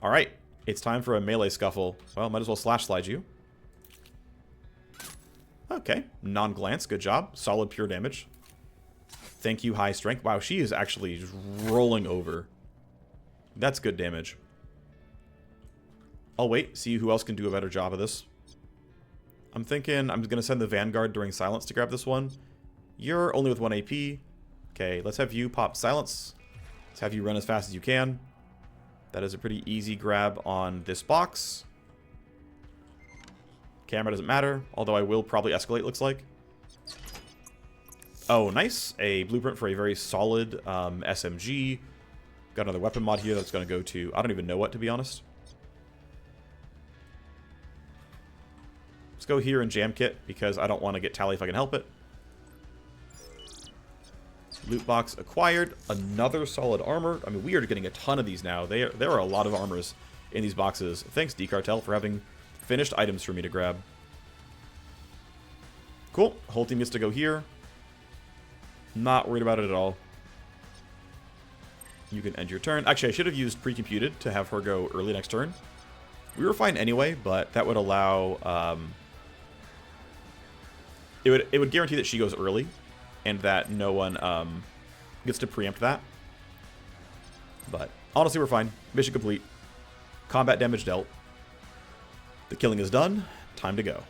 All right, it's time for a melee scuffle. Well, might as well slash slide you. Okay, non-glance. Good job. Solid pure damage. Thank you, high strength. Wow, she is actually just rolling over. That's good damage. I'll wait, see who else can do a better job of this. I'm thinking I'm going to send the Vanguard during silence to grab this one. You're only with 1 AP. Okay, let's have you pop silence. Let's have you run as fast as you can. That is a pretty easy grab on this box. Camera doesn't matter, although I will probably escalate, looks like. Oh, nice. A blueprint for a very solid SMG. Got another weapon mod here that's going to go to... I don't even know what, to be honest. Let's go here and jam kit, because I don't want to get tally if I can help it. Loot box acquired. Another solid armor. I mean, we are getting a ton of these now. There are a lot of armors in these boxes. Thanks, D-Cartel, for having finished items for me to grab. Cool. Whole team gets to go here. Not worried about it at all. You can end your turn. Actually, I should have used pre-computed to have her go early next turn. We were fine anyway, but that would allow... It would guarantee that she goes early, and that no one gets to preempt that. But honestly, we're fine. Mission complete. Combat damage dealt. The killing is done. Time to go.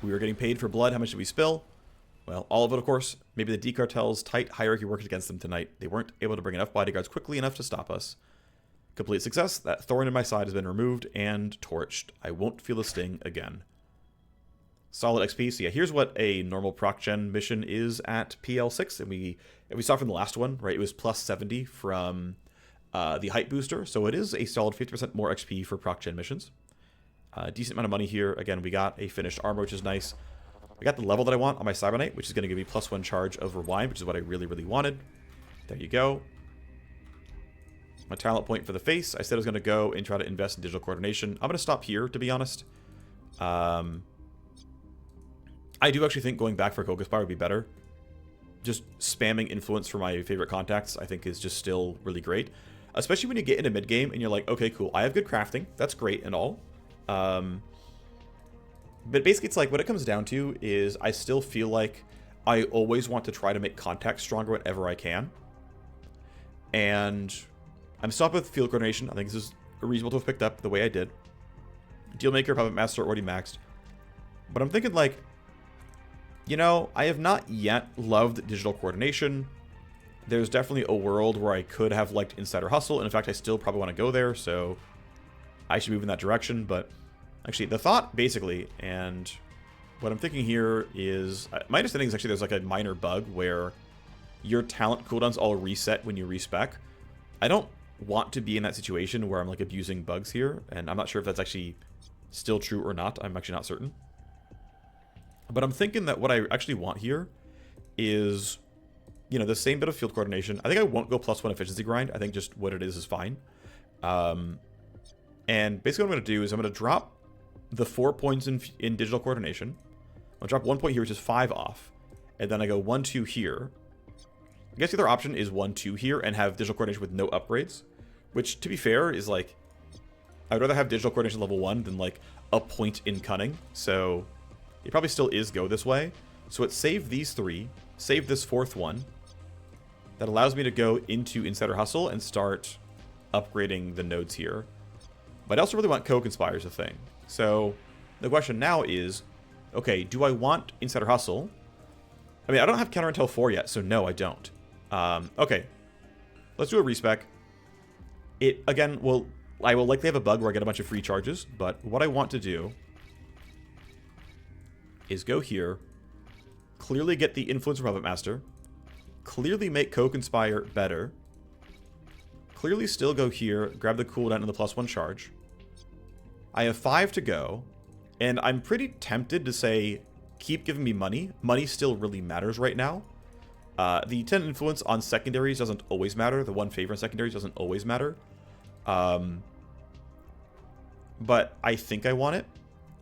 We were getting paid for blood. How much did we spill? Well, all of it, of course. Maybe the D-Cartel's tight hierarchy worked against them tonight. They weren't able to bring enough bodyguards quickly enough to stop us. Complete success. That thorn in my side has been removed and torched. I won't feel a sting again. Solid XP. So yeah, here's what a normal proc gen mission is at PL6. And we saw from the last one, right? It was plus 70 from the height booster. So it is a solid 50% more XP for proc gen missions. Decent amount of money here. Again, we got a finished armor, which is nice. I got the level that I want on my Cyber Knight, which is going to give me +1 charge of Rewind, which is what I really, really wanted. There you go. My talent point for the face. I said I was going to go and try to invest in digital coordination. I'm going to stop here, to be honest. I do actually think going back for Coca Spire would be better. Just spamming influence for my favorite contacts, I think, is just still really great. Especially when you get into mid-game and you're like, okay, cool, I have good crafting. That's great and all. But basically, it's like what it comes down to is I still feel like I always want to try to make contacts stronger whenever I can. And I'm stopped with field coordination. I think this is reasonable to have picked up the way I did. Dealmaker, Puppet Master already maxed. But I'm thinking like, you know, I have not yet loved digital coordination. There's definitely a world where I could have liked Insider Hustle. And in fact, I still probably want to go there. So I should move in that direction. But actually, the thought basically, and what I'm thinking here is, my understanding is actually there's like a minor bug where your talent cooldowns all reset when you respec. I don't want to be in that situation where I'm like abusing bugs here, and I'm not sure if that's actually still true or not. I'm actually not certain. But I'm thinking that what I actually want here is, you know, the same bit of field coordination. I think I won't go +1 efficiency grind. I think just what it is fine. And basically what I'm going to do is I'm going to drop the 4 points in digital coordination. I'll drop 1 point here, which is 5 off. And then I go 1, 2 here. I guess the other option is 1, 2 here and have digital coordination with no upgrades. Which, to be fair, is like, I would rather have digital coordination level 1 than like a point in cunning. So it probably still is go this way. So it saved these 3, save this 4th one. That allows me to go into Insider Hustle and start upgrading the nodes here. But I also really want Co-Conspire as a thing. So the question now is, okay, do I want Insider Hustle? I mean, I don't have Counter Intel 4 yet, so no, I don't. Okay, let's do a respec. It, again, I will likely have a bug where I get a bunch of free charges, but what I want to do is go here, clearly get the Influence from Puppet Master, clearly make Co-Conspire better, clearly still go here, grab the cooldown and the +1 charge. I have 5 to go, and I'm pretty tempted to say, keep giving me money. Money still really matters right now. The 10 influence on secondaries doesn't always matter. The 1 favor in secondaries doesn't always matter. But I think I want it.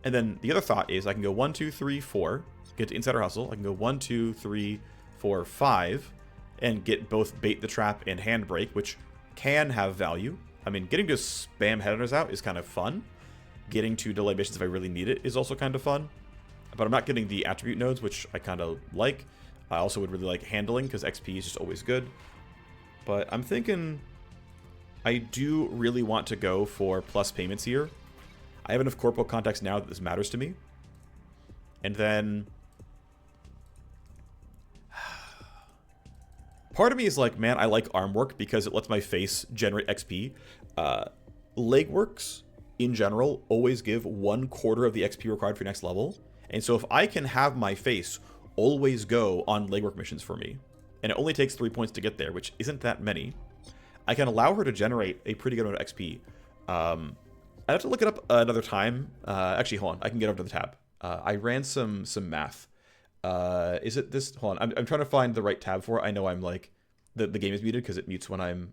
And then the other thought is I can go 1, 2, 3, 4, get to Insider Hustle. I can go 1, 2, 3, 4, 5, and get both Bait the Trap and Handbrake, which can have value. I mean, getting to spam headhunters out is kind of fun. Getting to delay missions if I really need it is also kind of fun. But I'm not getting the attribute nodes, which I kind of like. I also would really like handling, because XP is just always good. But I'm thinking I do really want to go for plus payments here. I have enough corporal contacts now that this matters to me. And then part of me is like, man, I like arm work because it lets my face generate XP. Leg works, in general, always give 1/4 of the XP required for next level. And so if I can have my face always go on legwork missions for me, and it only takes 3 points to get there, which isn't that many, I can allow her to generate a pretty good amount of XP. I'd have to look it up another time. Actually, hold on. I can get over to the tab. I ran some math. Is it this? Hold on. I'm trying to find the right tab for it. I know I'm like, the game is muted because it mutes when I'm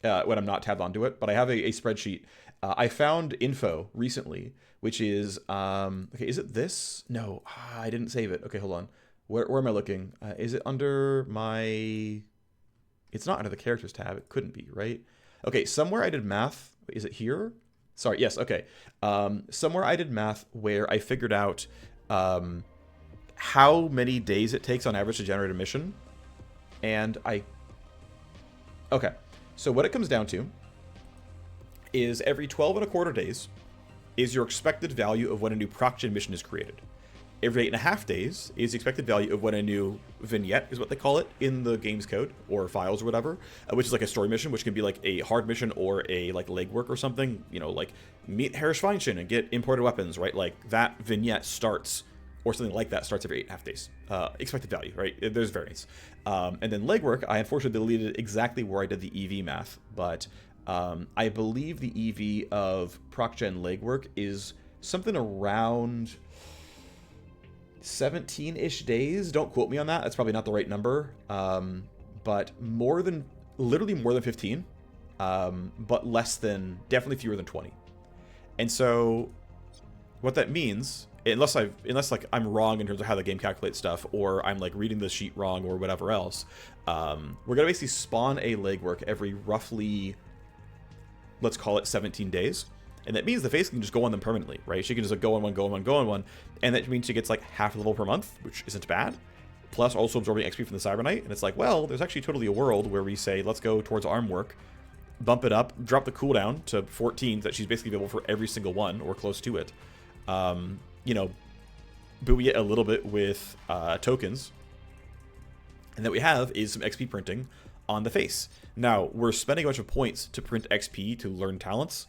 not tabbed onto it. But I have a spreadsheet. I found info recently, which is, okay, is it this? No, I didn't save it. Okay, hold on. Where am I looking? Is it under my... It's not under the characters tab. It couldn't be, right? Okay, somewhere I did math. Is it here? Sorry, yes, okay. Somewhere I did math where I figured out how many days it takes on average to generate a mission. And okay, so what it comes down to is every 12.25 days is your expected value of when a new proc-gen mission is created. Every 8.5 days is the expected value of when a new vignette, is what they call it in the game's code, or files or whatever, which is like a story mission, which can be like a hard mission or a like legwork or something, you know, like meet Herr Schweinchen and get imported weapons, right? Like that vignette starts, or something like that starts every 8.5 days. Expected value, right? There's variance. And then legwork, I unfortunately deleted exactly where I did the EV math, but I believe the EV of proc-gen legwork is something around 17-ish days. Don't quote me on that. That's probably not the right number. But literally more than 15, but definitely fewer than 20. And so what that means, unless like I'm wrong in terms of how the game calculates stuff, or I'm like reading the sheet wrong or whatever else, we're gonna basically spawn a legwork every roughly, let's call it 17 days. And that means the face can just go on them permanently, right? She can just like go on one, go on one, go on one. And that means she gets like half a level per month, which isn't bad. Plus also absorbing XP from the Cyber Knight. And it's like, well, there's actually totally a world where we say, let's go towards arm work, bump it up, drop the cooldown to 14, so that she's basically available for every single one or close to it. You know, but we get a little bit with tokens. And that we have is some XP printing on the face. Now, we're spending a bunch of points to print XP to learn talents.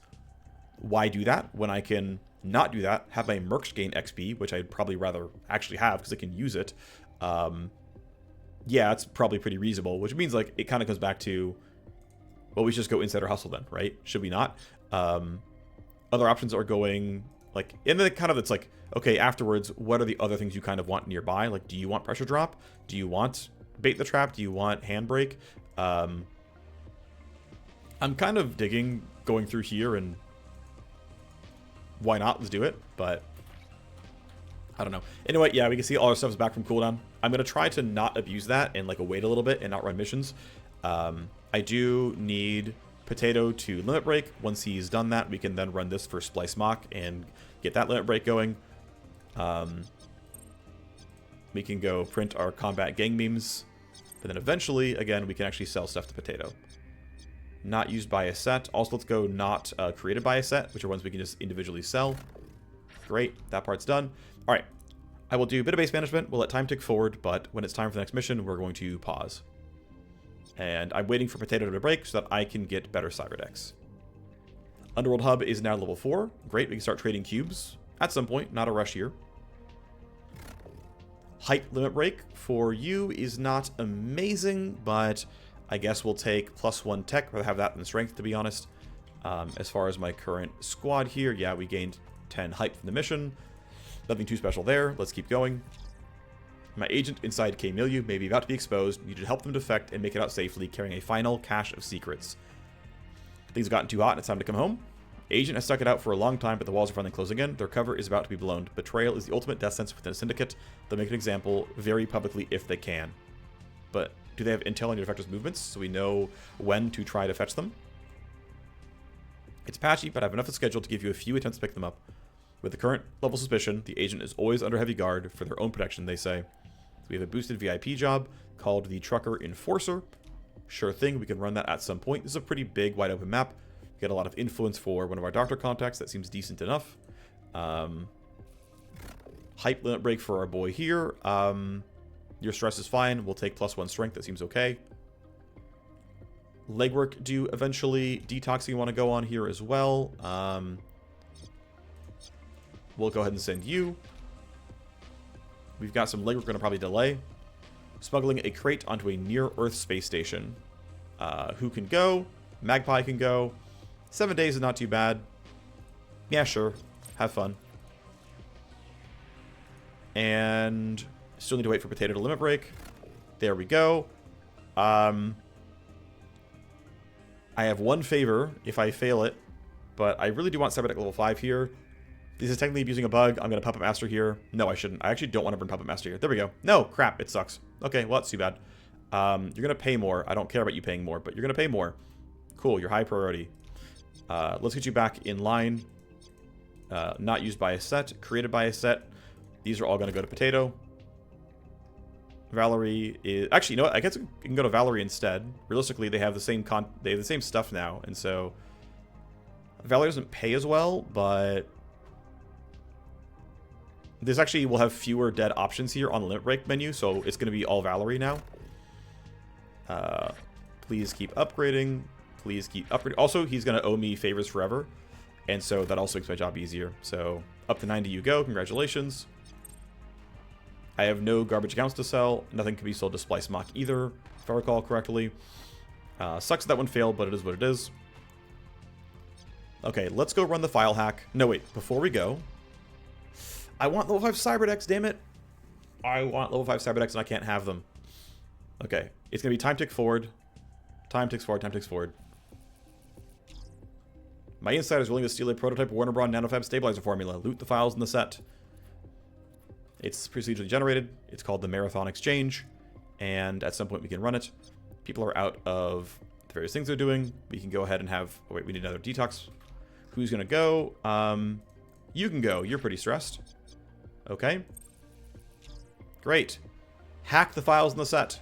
Why do that when I can not do that, have my mercs gain XP, which I'd probably rather actually have because I can use it. Yeah, it's probably pretty reasonable, which means like it kind of comes back to, well, we should just go Insider Hustle then, right? Should we not? Other options are going like, and then kind of it's like, okay, afterwards, what are the other things you kind of want nearby? Like, do you want Pressure Drop? Do you want Bait the Trap? Do you want Handbrake? I'm kind of digging going through here, and why not? Let's do it, but I don't know. Anyway, yeah, we can see all our stuff is back from cooldown. I'm going to try to not abuse that and like wait a little bit and not run missions. I do need Potato to limit break. Once he's done that, we can then run this for Splice Mock and get that limit break going. We can go print our combat gang memes, but then eventually, again, we can actually sell stuff to Potato. Not used by a set. Also, let's go not created by a set, which are ones we can just individually sell. Great, that part's done. All right, I will do a bit of base management. We'll let time tick forward, but when it's time for the next mission, we're going to pause. And I'm waiting for Potato to break so that I can get better cyber decks. Underworld Hub is now level 4. Great, we can start trading cubes at some point, not a rush here. Height limit break for you is not amazing, but I guess we'll take +1 tech, rather have that than strength, to be honest. As far as my current squad here, yeah, we gained 10 height from the mission. Nothing too special there. Let's keep going. My agent inside K-Milieu may be about to be exposed. Need to help them defect and make it out safely, carrying a final cache of secrets. Things have gotten too hot and it's time to come home. Agent has stuck it out for a long time, but the walls are finally closing in. Their cover is about to be blown. Betrayal is the ultimate death sentence within a syndicate. They'll make an example very publicly if they can. But do they have intel on your defectors' movements so we know when to try to fetch them? It's patchy, but I have enough of schedule to give you a few attempts to pick them up. With the current level suspicion, the agent is always under heavy guard for their own protection, they say. So we have a boosted VIP job called the Trucker Enforcer. Sure thing, we can run that at some point. This is a pretty big, wide open map. Get a lot of influence for one of our doctor contacts. That seems decent enough. Hype limit break for our boy here. Your stress is fine. We'll take +1 strength. That seems okay. Legwork do eventually. Detoxing you want to go on here as well. We'll go ahead and send you. We've got some legwork we're going to probably delay. Smuggling a crate onto a near-Earth space station. Who can go? Magpie can go. 7 days is not too bad. Yeah, sure. Have fun. And still need to wait for Potato to limit break. There we go. I have one favor if I fail it, but I really do want Cyberdeck level 5 here. This is technically abusing a bug. I'm going to Puppet Master here. No, I shouldn't. I actually don't want to burn Puppet Master here. There we go. No, crap. It sucks. Okay, well, that's too bad. You're going to pay more. I don't care about you paying more, but you're going to pay more. Cool, you're high priority. Let's get you back in line. Not used by a set. Created by a set. These are all going to go to Potato. Valerie is... Actually, you know what? I guess you can go to Valerie instead. Realistically, they have the same stuff now, and so... Valerie doesn't pay as well, but... This actually will have fewer dead options here on the limit break menu, so it's going to be all Valerie now. Please keep upgrading. Please keep upgrading. Also, he's going to owe me favors forever, and so that also makes my job easier. So, up to 90 you go. Congratulations. I have no garbage accounts to sell. Nothing can be sold to Splice Mock either, if I recall correctly. Sucks that one failed, but it is what it is. Okay, let's go run the file hack. No, wait. Before we go... I want level 5 cyber decks, damn it. I want level 5 cyber decks and I can't have them. Okay, it's going to be time tick forward. Time ticks forward, time ticks forward. My insider is willing to steal a prototype Warner Braun nanofab stabilizer formula. Loot the files in the set. It's procedurally generated. It's called the Marathon Exchange. And at some point we can run it. People are out of the various things they're doing. We can go ahead and have... Oh, wait, we need another detox. Who's going to go? You can go. You're pretty stressed. Okay. Great. Hack the files in the set.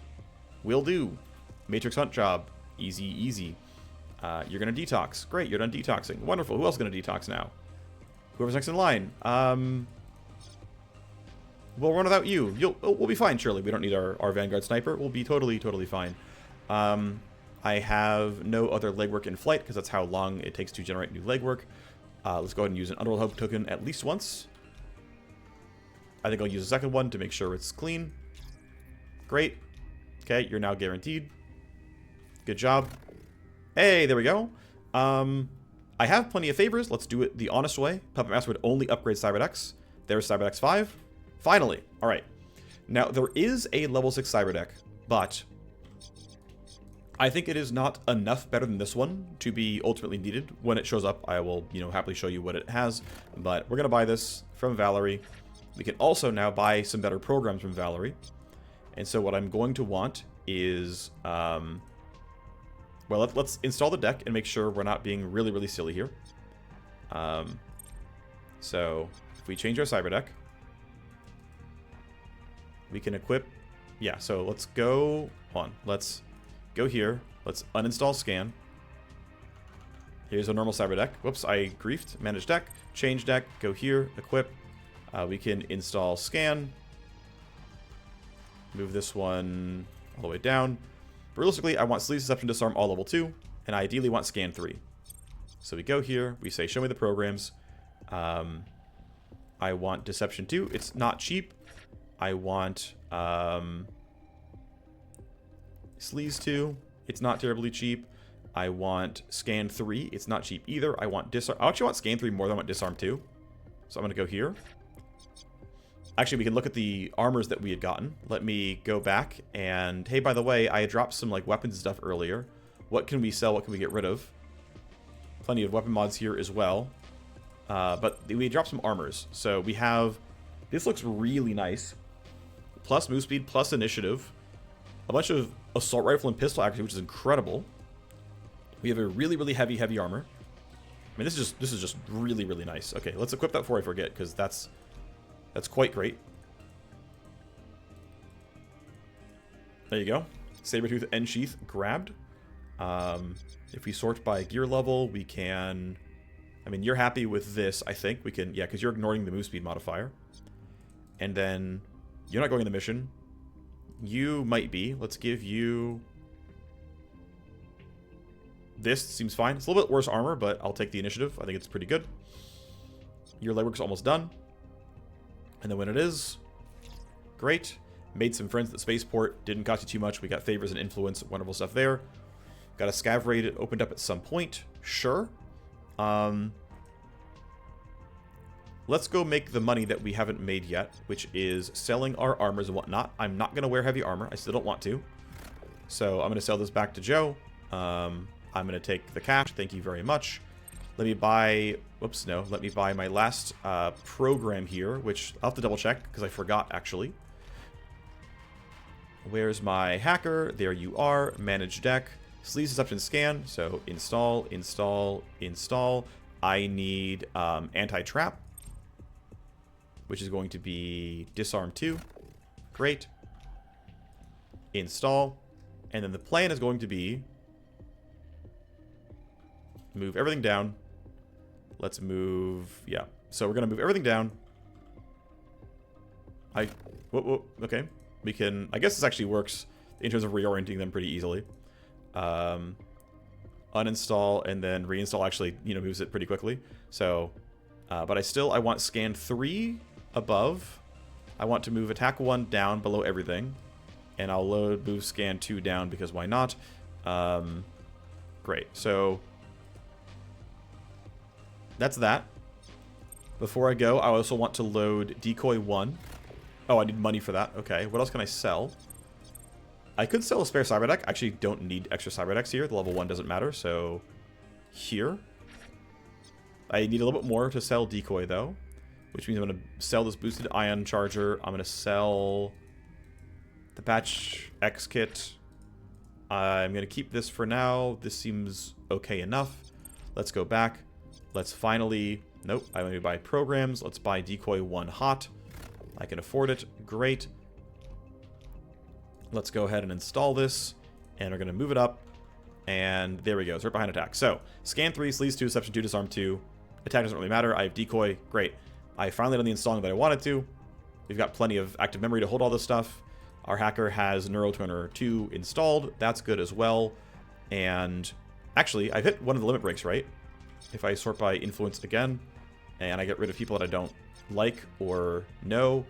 Will do. Matrix Hunt job. Easy, easy. You're going to detox. Great, you're done detoxing. Wonderful. Who else is going to detox now? Whoever's next in line. We'll run without you. We'll be fine, surely. We don't need our Vanguard-Sniper. We'll be totally fine. I have no other legwork in flight, because that's how long it takes to generate new legwork. Let's go ahead and use an Underworld Hope token at least once. I think I'll use a second one to make sure it's clean. Great. Okay, you're now guaranteed. Good job. Hey, there we go. I have plenty of favors. Let's do it the honest way. Puppet Master would only upgrade Cyberdex. There's Cyberdex 5. Finally. All right. Now, there is a level 6 Cyberdeck, but I think it is not enough better than this one to be ultimately needed. When it shows up, I will, happily show you what it has. But we're going to buy this from Valerie. We can also now buy some better programs from Valerie. And so what I'm going to want is, well, let's install the deck and make sure we're not being really, really silly here. So if we change our cyber deck, we can equip. Yeah, so let's go on. Let's go here. Let's uninstall scan. Here's a normal cyber deck. Whoops, I griefed. Manage deck, change deck, go here, equip. We can install scan. Move this one all the way down. But realistically, I want Sleaze, Deception, Disarm all level 2, and I ideally want scan 3. So we go here, we say show me the programs. I want Deception 2. It's not cheap. I want Sleaze 2. It's not terribly cheap. I want scan 3. It's not cheap either. I want disarm. I actually want scan 3 more than I want disarm 2. So I'm going to go here. Actually, we can look at the armors that we had gotten. Let me go back and, hey, by the way, I dropped some like weapons and stuff earlier. What can we sell? What can we get rid of? Plenty of weapon mods here as well. But we dropped some armors. So we have, this looks really nice. Plus move speed, plus initiative. A bunch of assault rifle and pistol accuracy, which is incredible. We have a really, really heavy armor. I mean, this is just really, really nice. Okay, let's equip that before I forget, because that's quite great. There you go. Sabertooth End Sheath grabbed. If we sort by gear level, we can... I mean, you're happy with this, I think. We can... Yeah, because you're ignoring the move speed modifier. And then you're not going in the mission. You might be. Let's give you... This seems fine. It's a little bit worse armor, but I'll take the initiative. I think it's pretty good. Your legwork's almost done. And then when it is, great. Made some friends at the spaceport. Didn't cost you too much. We got favors and influence. Wonderful stuff there. Got a scav raid opened up at some point. Sure. Let's go make the money that we haven't made yet, which is selling our armors and whatnot. I'm not going to wear heavy armor. I still don't want to. So I'm going to sell this back to Joe. I'm going to take the cash. Thank you very much. Let me buy... Whoops, no. Let me buy my last program here, which I'll have to double check because I forgot, actually. Where's my hacker? There you are. Manage deck. Sleaze Deception Scan. So install, install, install. I need anti-trap, which is going to be disarm 2. Great. Install. And then the plan is going to be... Move everything down. Let's move... Yeah. So we're going to move everything down. Whoa, okay. We can... I guess this actually works in terms of reorienting them pretty easily. Uninstall and then reinstall actually, moves it pretty quickly. So, but I want scan 3 above. I want to move attack 1 down below everything. And I'll move scan 2 down because why not? Great. So... That's that. Before I go, I also want to load Decoy 1. Oh, I need money for that. Okay, what else can I sell? I could sell a spare cyber deck. I actually don't need extra cyber decks here. The level 1 doesn't matter, so... Here. I need a little bit more to sell Decoy, though. Which means I'm going to sell this boosted ion charger. I'm going to sell the Patch X kit. I'm going to keep this for now. This seems okay enough. Let's go back. Let's finally... Nope, I want to buy programs. Let's buy Decoy 1 hot. I can afford it. Great. Let's go ahead and install this. And we're going to move it up. And there we go. It's right behind attack. So, scan 3, sleaze 2, deception 2, disarm 2. Attack doesn't really matter. I have Decoy. Great. I finally done the installing that I wanted to. We've got plenty of active memory to hold all this stuff. Our hacker has Neurotoner 2 installed. That's good as well. And actually, I've hit one of the limit breaks, right? if I sort by influence again, and I get rid of people that I don't like or know.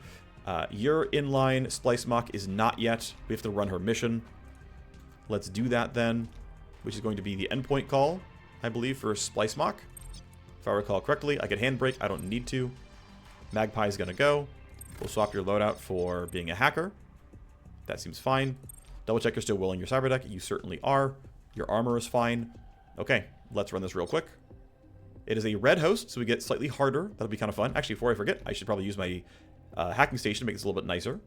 Your inline Splice Mock is not yet. We have to run her mission. Let's do that then, which is going to be the endpoint call, I believe, for Splice Mock. If I recall correctly, I could handbrake. I don't need to. Magpie is going to go. We'll swap your loadout for being a hacker. That seems fine. Double check you're still willing your cyber deck. You certainly are. Your armor is fine. Okay, let's run this real quick. It is a red host, so we get slightly harder. That'll be kind of fun. Actually, before I forget, I should probably use my hacking station to make this a little bit nicer.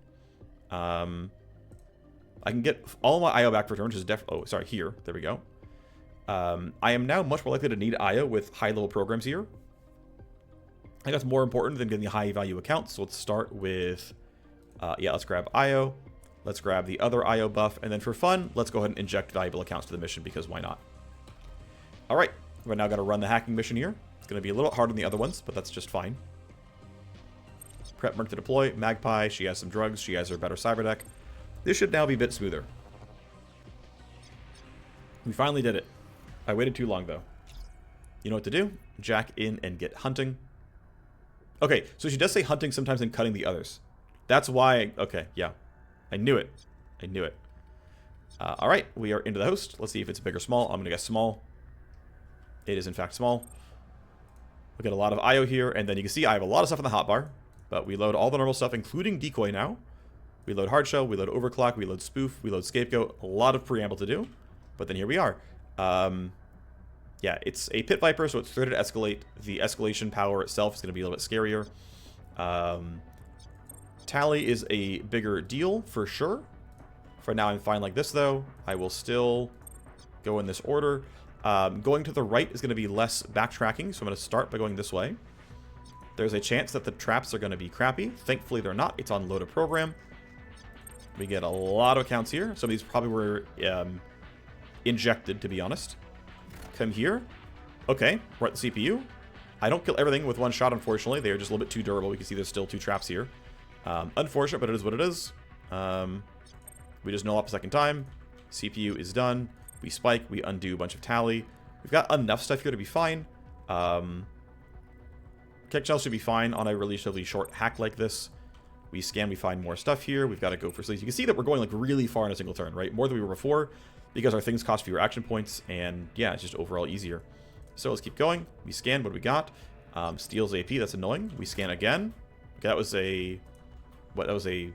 I can get all my IO back for return, which is oh, sorry, here. There we go. I am now much more likely to need IO with high-level programs here. I think that's more important than getting high-value accounts. So let's start with, yeah, let's grab IO. Let's grab the other IO buff. And then for fun, let's go ahead and inject valuable accounts to the mission, because why not? All right, we're now going to run the hacking mission here. It's going to be a little harder than the other ones, but that's just fine. Prep Merc to deploy. Magpie, she has some drugs. She has her better cyber deck. This should now be a bit smoother. We finally did it. I waited too long, though. You know what to do? Jack in and get hunting. Okay, so she does say hunting sometimes and cutting the others. That's why... Okay, yeah. I knew it. I knew it. All right, we are into the host. Let's see if it's big or small. I'm going to guess small. It is, in fact, small. We get a lot of IO here, and then you can see I have a lot of stuff in the hotbar. But we load all the normal stuff, including decoy now. We load hard shell, we load overclock, we load spoof, we load scapegoat. A lot of preamble to do. But then here we are. Yeah, it's a Pit Viper, so it's threaded to escalate. The escalation power itself is going to be a little bit scarier. Tally is a bigger deal, for sure. For now, I'm fine like this, though. I will still go in this order. Going to the right is going to be less backtracking, so I'm going to start by going this way. There's a chance that the traps are going to be crappy. Thankfully, they're not. It's on load a program. We get a lot of accounts here. Some of these probably were injected, to be honest. Come here. Okay, we're at the CPU. I don't kill everything with one shot, unfortunately. They are just a little bit too durable. We can see there's still 2 traps here. Unfortunate, but it is what it is. We just null up a second time. CPU is done. We spike. We undo a bunch of tally. We've got enough stuff here to be fine. Kick shell should be fine on a relatively short hack like this. We scan, we find more stuff here. We've got to go for sleeves. You can see that we're going like really far in a single turn, right? More than we were before, because our things cost fewer action points, and yeah, it's just overall easier. So let's keep going. We scan, what do we got? Steals AP, that's annoying. We scan again. Okay, that was a... What, that was a...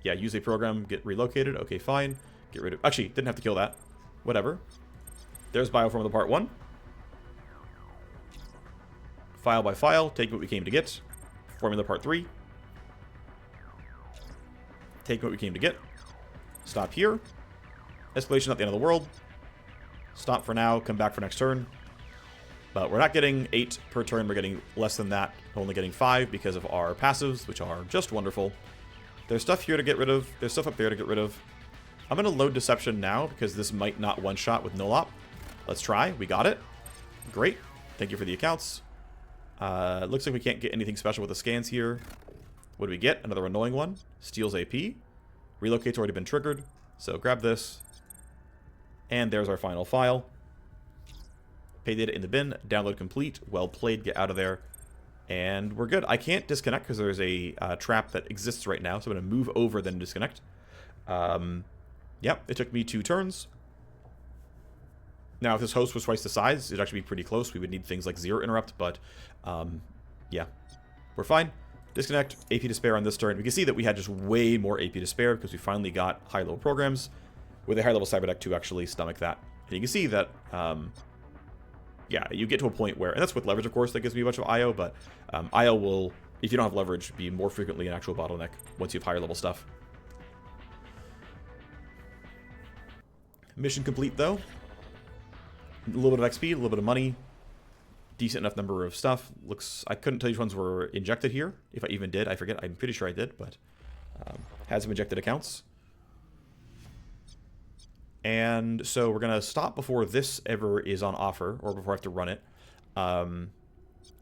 Yeah, use a program, get relocated. Okay, fine. Get rid of... Actually, didn't have to kill that. Whatever. There's Bioform of the Part 1. File by file, take what we came to get. Formula Part 3. Take what we came to get. Stop here. Escalation, not the end of the world. Stop for now, come back for next turn. But we're not getting 8 per turn, we're getting less than that. We're only getting 5 because of our passives, which are just wonderful. There's stuff here to get rid of. There's stuff up there to get rid of. I'm going to load Deception now, because this might not one-shot with no-op. Let's try. We got it. Great. Thank you for the accounts. Looks like we can't get anything special with the scans here. What do we get? Another annoying one. Steals AP. Relocate's already been triggered. So grab this. And there's our final file. Pay data in the bin. Download complete. Well played. Get out of there. And we're good. I can't disconnect because there's a trap that exists right now. So I'm going to move over, then disconnect. Yep, it took me 2 turns. Now, if this host was twice the size, it'd actually be pretty close. We would need things like 0 interrupt, but yeah, we're fine. Disconnect, AP to spare on this turn. We can see that we had just way more AP to spare because we finally got high-level programs with a high-level cyber deck to actually stomach that. And you can see that, yeah, you get to a point where, and that's with leverage, of course, that gives me a bunch of IO, but IO will, if you don't have leverage, be more frequently an actual bottleneck once you have higher-level stuff. Mission complete, though. A little bit of XP, a little bit of money. Decent enough number of stuff. Looks, I couldn't tell you which ones were injected here. If I even did, I forget. I'm pretty sure I did, but had some injected accounts. And so we're going to stop before this ever is on offer, or before I have to run it.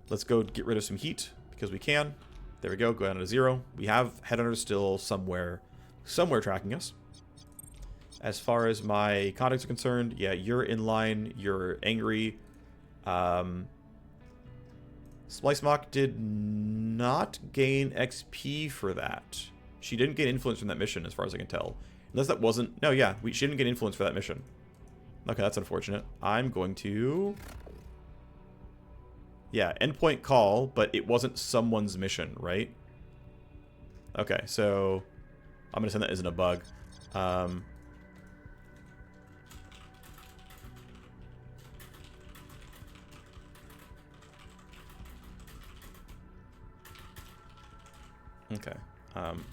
Let's go get rid of some heat, because we can. There we go, go down to 0. We have Headhunters still somewhere tracking us. As far as my contacts are concerned, yeah, you're in line, you're angry. Splice Mock did not gain XP for that. She didn't gain influence from that mission, as far as I can tell. Unless that wasn't... No, yeah, she didn't get influence for that mission. Okay, that's unfortunate. I'm going to... Yeah, endpoint call, but it wasn't someone's mission, right? Okay, so... I'm going to send that isn't a bug. Okay.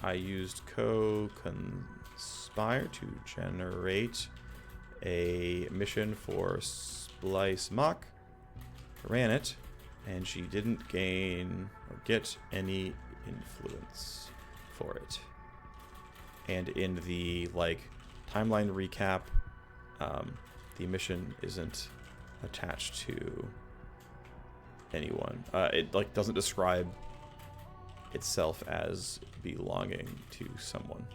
I used co-conspire to generate a mission for Splice Mock. Ran it, and she didn't gain or get any influence for it. And in the like timeline recap, the mission isn't attached to anyone. It like doesn't describe itself as belonging to someone.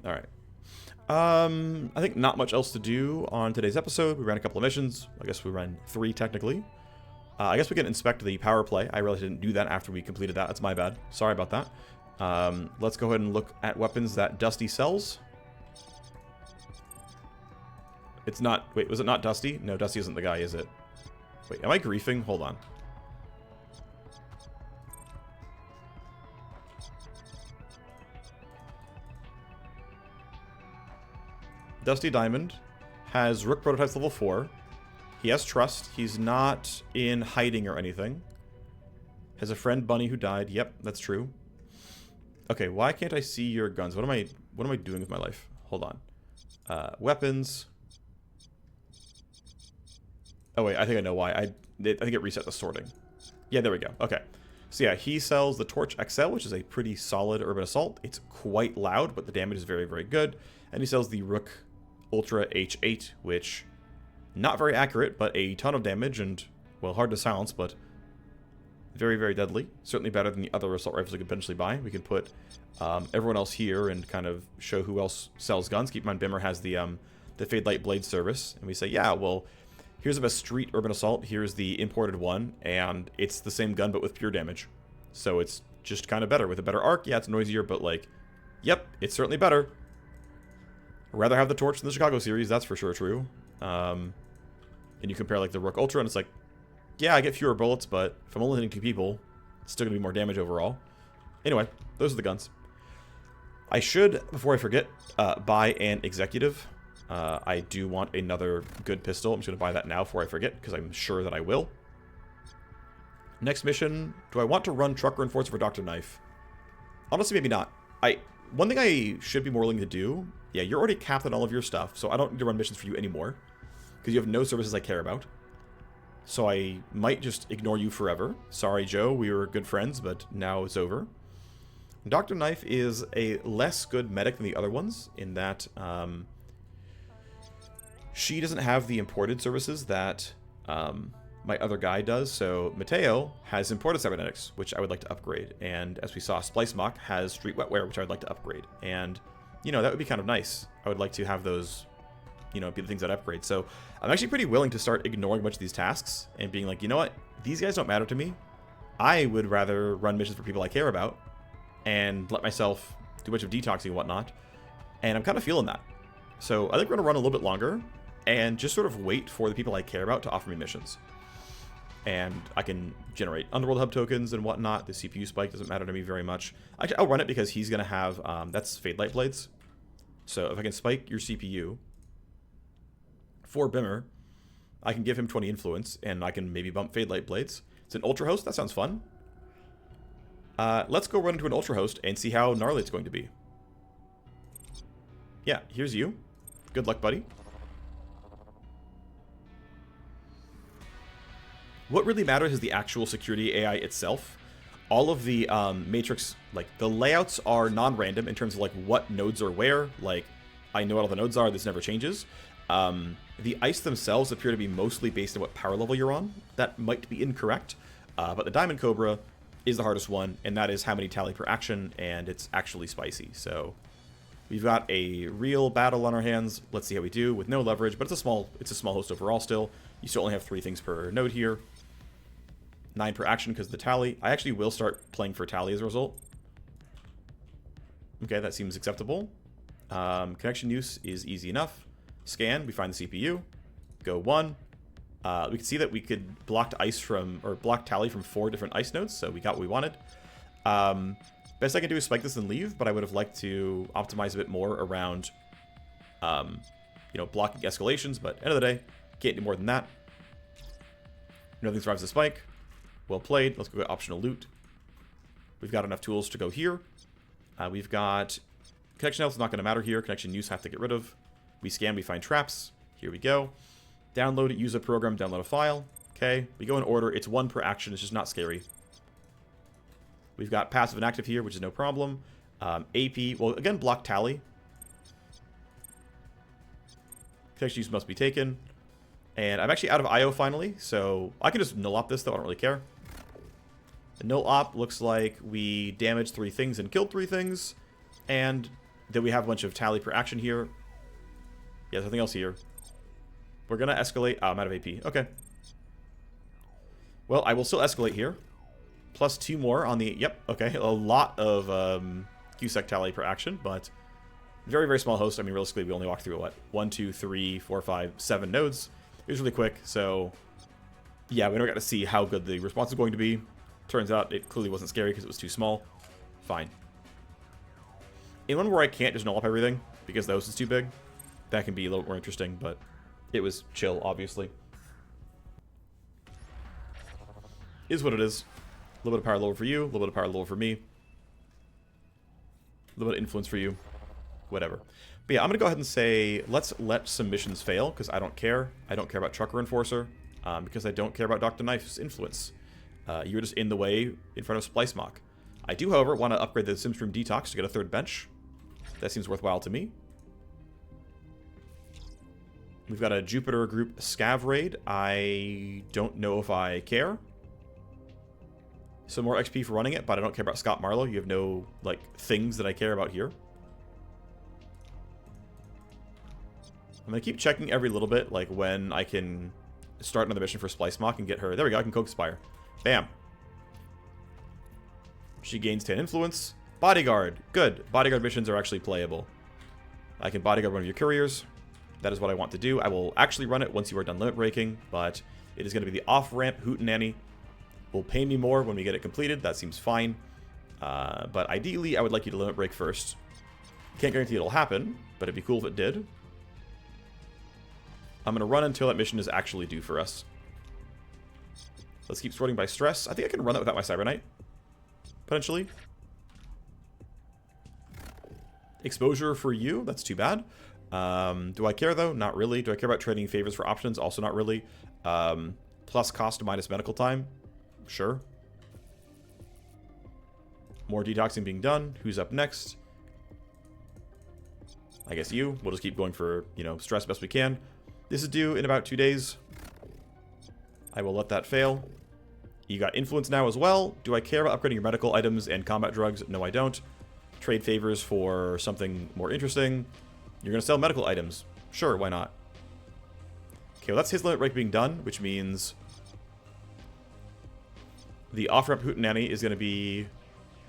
All right. I think not much else to do on today's episode. We ran a couple of missions. I guess we ran 3 technically. I guess we can inspect the power play. I really didn't do that after we completed that. That's my bad. Sorry about that. Let's go ahead and look at weapons that Dusty sells. It's not... Wait, was it not Dusty? No, Dusty isn't the guy, is it? Wait, am I griefing? Hold on. Dusty Diamond has Rook prototypes level 4. He has trust. He's not in hiding or anything. Has a friend Bunny who died. Yep, that's true. Okay, why can't I see your guns? What am I doing with my life? Hold on. Weapons. Oh wait, I think I know why. I think it reset the sorting. Yeah, there we go. Okay. So yeah, he sells the Torch XL, which is a pretty solid urban assault. It's quite loud, but the damage is very, very good. And he sells the Rook Ultra H8, which, not very accurate, but a ton of damage and, well, hard to silence, but very, very deadly. Certainly better than the other assault rifles we could potentially buy. We could put everyone else here and kind of show who else sells guns. Keep in mind, Bimmer has the Fade Light Blade service, and we say, yeah, well, here's a street urban assault, here's the imported one, and it's the same gun but with pure damage. So it's just kind of better. With a better arc, yeah, it's noisier, but like, yep, it's certainly better. I'd rather have the Torch than the Chicago series, that's for sure true. And you compare like the Rook Ultra, and it's like, yeah, I get fewer bullets, but if I'm only hitting 2 people, it's still going to be more damage overall. Anyway, those are the guns. I should, before I forget, buy an Executive. I do want another good pistol. I'm just going to buy that now before I forget, because I'm sure that I will. Next mission, do I want to run Truck Reinforcer for Dr. Knife? Honestly, maybe not. One thing I should be more willing to do, yeah, you're already capped on all of your stuff, so I don't need to run missions for you anymore, because you have no services I care about. So I might just ignore you forever. Sorry, Joe, we were good friends, but now it's over. Dr. Knife is a less good medic than the other ones, in that she doesn't have the imported services that my other guy does. So Mateo has imported cybernetics, which I would like to upgrade. And as we saw, Splice Mock has street wetware, which I would like to upgrade. And, you know, that would be kind of nice. I would like to have those, you know, be the things that upgrade. So I'm actually pretty willing to start ignoring a bunch of these tasks and being like, you know what? These guys don't matter to me. I would rather run missions for people I care about and let myself do a bunch of detoxing and whatnot. And I'm kind of feeling that. So I think we're going to run a little bit longer and just sort of wait for the people I care about to offer me missions. And I can generate Underworld Hub tokens and whatnot. The CPU spike doesn't matter to me very much. Actually, I'll run it because he's going to have, that's Fade Light Blades. So if I can spike your CPU for Bimmer, I can give him 20 influence, and I can maybe bump Fade Light Blades. It's an Ultra Host. That sounds fun. Let's go run into an Ultra Host and see how gnarly it's going to be. Yeah, here's you. Good luck, buddy. What really matters is the actual security AI itself. All of the matrix, like the layouts are non-random in terms of like what nodes are where. Like, I know what all the nodes are, this never changes. The ice themselves appear to be mostly based on what power level you're on. That might be incorrect, but the Diamond Cobra is the hardest one, and that is how many tally per action, and it's actually spicy. So we've got a real battle on our hands. Let's see how we do with no leverage, but it's a small host overall still. You still only have 3 things per node here. 9 per action because of the tally. I actually will start playing for tally as a result. Okay, that seems acceptable. Connection use is easy enough. Scan, we find the CPU. Go 1. We can see that we could block ice from, or block tally from 4 different ice nodes, so we got what we wanted. Best I can do is spike this and leave, but I would have liked to optimize a bit more around, you know, blocking escalations, but end of the day, can't do more than that. Nothing survives the spike. Well played. Let's go get optional loot. We've got enough tools to go here. We've got connection health is not going to matter here. Connection use have to get rid of. We scan, we find traps. Here we go. Download it, use a program, download a file. Okay, we go in order. It's 1 per action. It's just not scary. We've got passive and active here, which is no problem. AP, well, again, block tally. Connection use must be taken. And I'm actually out of IO finally, so I can just null op this, though. I don't really care. The null op looks like we damaged 3 things and killed 3 things. And then we have a bunch of tally per action here. Yeah, there's nothing else here. We're going to escalate. Oh, I'm out of AP. Okay. Well, I will still escalate here. Plus 2 more on the... Yep, okay. A lot of QSEC tally per action, but very, very small host. I mean, realistically, we only walked through, what? 1, 2, 3, 4, 5, 7 nodes. It was really quick, so... Yeah, we never got to see how good the response is going to be. Turns out it clearly wasn't scary because it was too small. Fine. In one where I can't just null up everything because the host is too big, that can be a little more interesting, but it was chill, obviously. Is what it is. A little bit of power lower for you, a little bit of power lower for me. A little bit of influence for you. Whatever. But yeah, I'm going to go ahead and say, let's let some missions fail, because I don't care. I don't care about Trucker Enforcer, because I don't care about Dr. Knife's influence. You're just in the way in front of Splice Mock. I do, however, want to upgrade the Simstream Detox to get a 3rd bench. That seems worthwhile to me. We've got a Jupiter group Scav raid. I don't know if I care. Some more XP for running it, but I don't care about Scott Marlowe. You have no, like, things that I care about here. I'm going to keep checking every little bit, like, when I can start another mission for Splice Mock and get her. There we go, I can Coke Spire. Bam. She gains 10 influence. Bodyguard. Good. Bodyguard missions are actually playable. I can bodyguard one of your couriers. That is what I want to do. I will actually run it once you are done limit breaking, but it is going to be the off-ramp Hootenanny. Will pay me more when we get it completed. That seems fine. But ideally, I would like you to limit break first. Can't guarantee it'll happen, but it'd be cool if it did. I'm going to run until that mission is actually due for us. Let's keep sorting by stress. I think I can run that without my Cyber Knight. Potentially. Exposure for you. That's too bad. Do I care, though? Not really. Do I care about trading favors for options? Also not really. Plus cost minus medical time. Sure. More detoxing being done. Who's up next? I guess you. We'll just keep going for, you know, stress best we can. This is due in about 2 days. I will let that fail. You got influence now as well. Do I care about upgrading your medical items and combat drugs? No, I don't. Trade favors for something more interesting. You're going to sell medical items. Sure, why not? Okay, well, that's his limit break being done, which means the off-ramp Hootenanny is going to be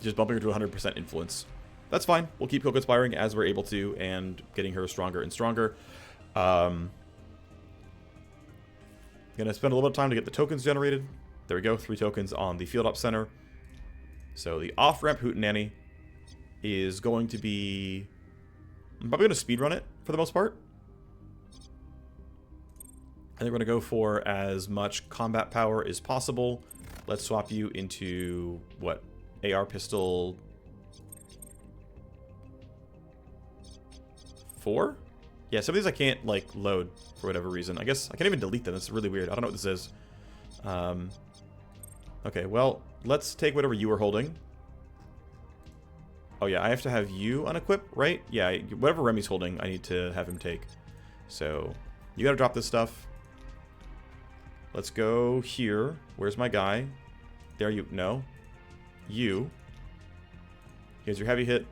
just bumping her to 100% influence. That's fine. We'll keep Coco Inspiring as we're able to and getting her stronger and stronger. Going to spend a little bit of time to get the tokens generated. There we go, 3 tokens on the Field Op Center. So the off-ramp Hootenanny is going to be... I'm probably going to speedrun it for the most part. I think we're going to go for as much combat power as possible. Let's swap you into, what, AR pistol 4? Yeah, some of these I can't, like, load for whatever reason. I guess I can't even delete them. It's really weird. I don't know what this is. Okay, well, let's take whatever you were holding. Oh, yeah, I have to have you unequip, right? Yeah, whatever Remy's holding, I need to have him take. So, you gotta drop this stuff. Let's go here. Where's my guy? There you... No. You. Here's your heavy hit.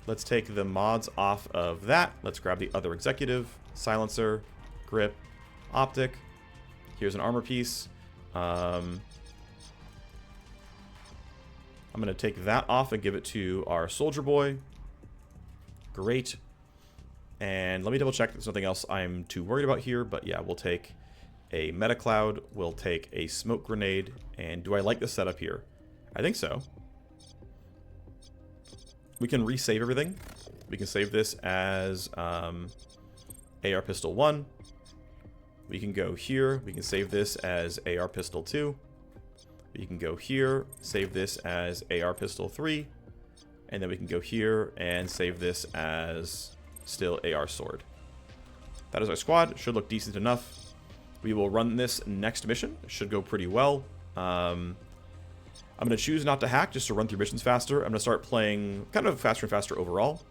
Let's take the mods off of that. Let's grab the other executive. Silencer. Grip. Optic. Here's an armor piece. I'm going to take that off and give it to our soldier boy. Great. And let me double check. There's nothing else I'm too worried about here. But yeah, we'll take a meta cloud. We'll take a smoke grenade. And do I like the setup here? I think so. We can resave everything. We can save this as AR pistol 1. We can go here. We can save this as AR pistol 2. We can go here, save this as AR pistol 3. And then we can go here and save this as still AR sword. That is our squad. Should look decent enough. We will run this next mission. It should go pretty well. I'm going to choose not to hack just to run through missions faster. I'm going to start playing kind of faster and faster overall.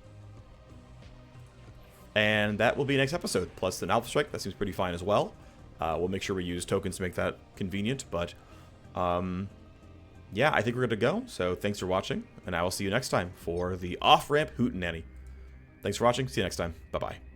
And that will be next episode. Plus an Alpha Strike. That seems pretty fine as well. We'll make sure we use tokens to make that convenient. But yeah, I think we're good to go. So thanks for watching. And I will see you next time for the off-ramp hootenanny. Thanks for watching. See you next time. Bye-bye.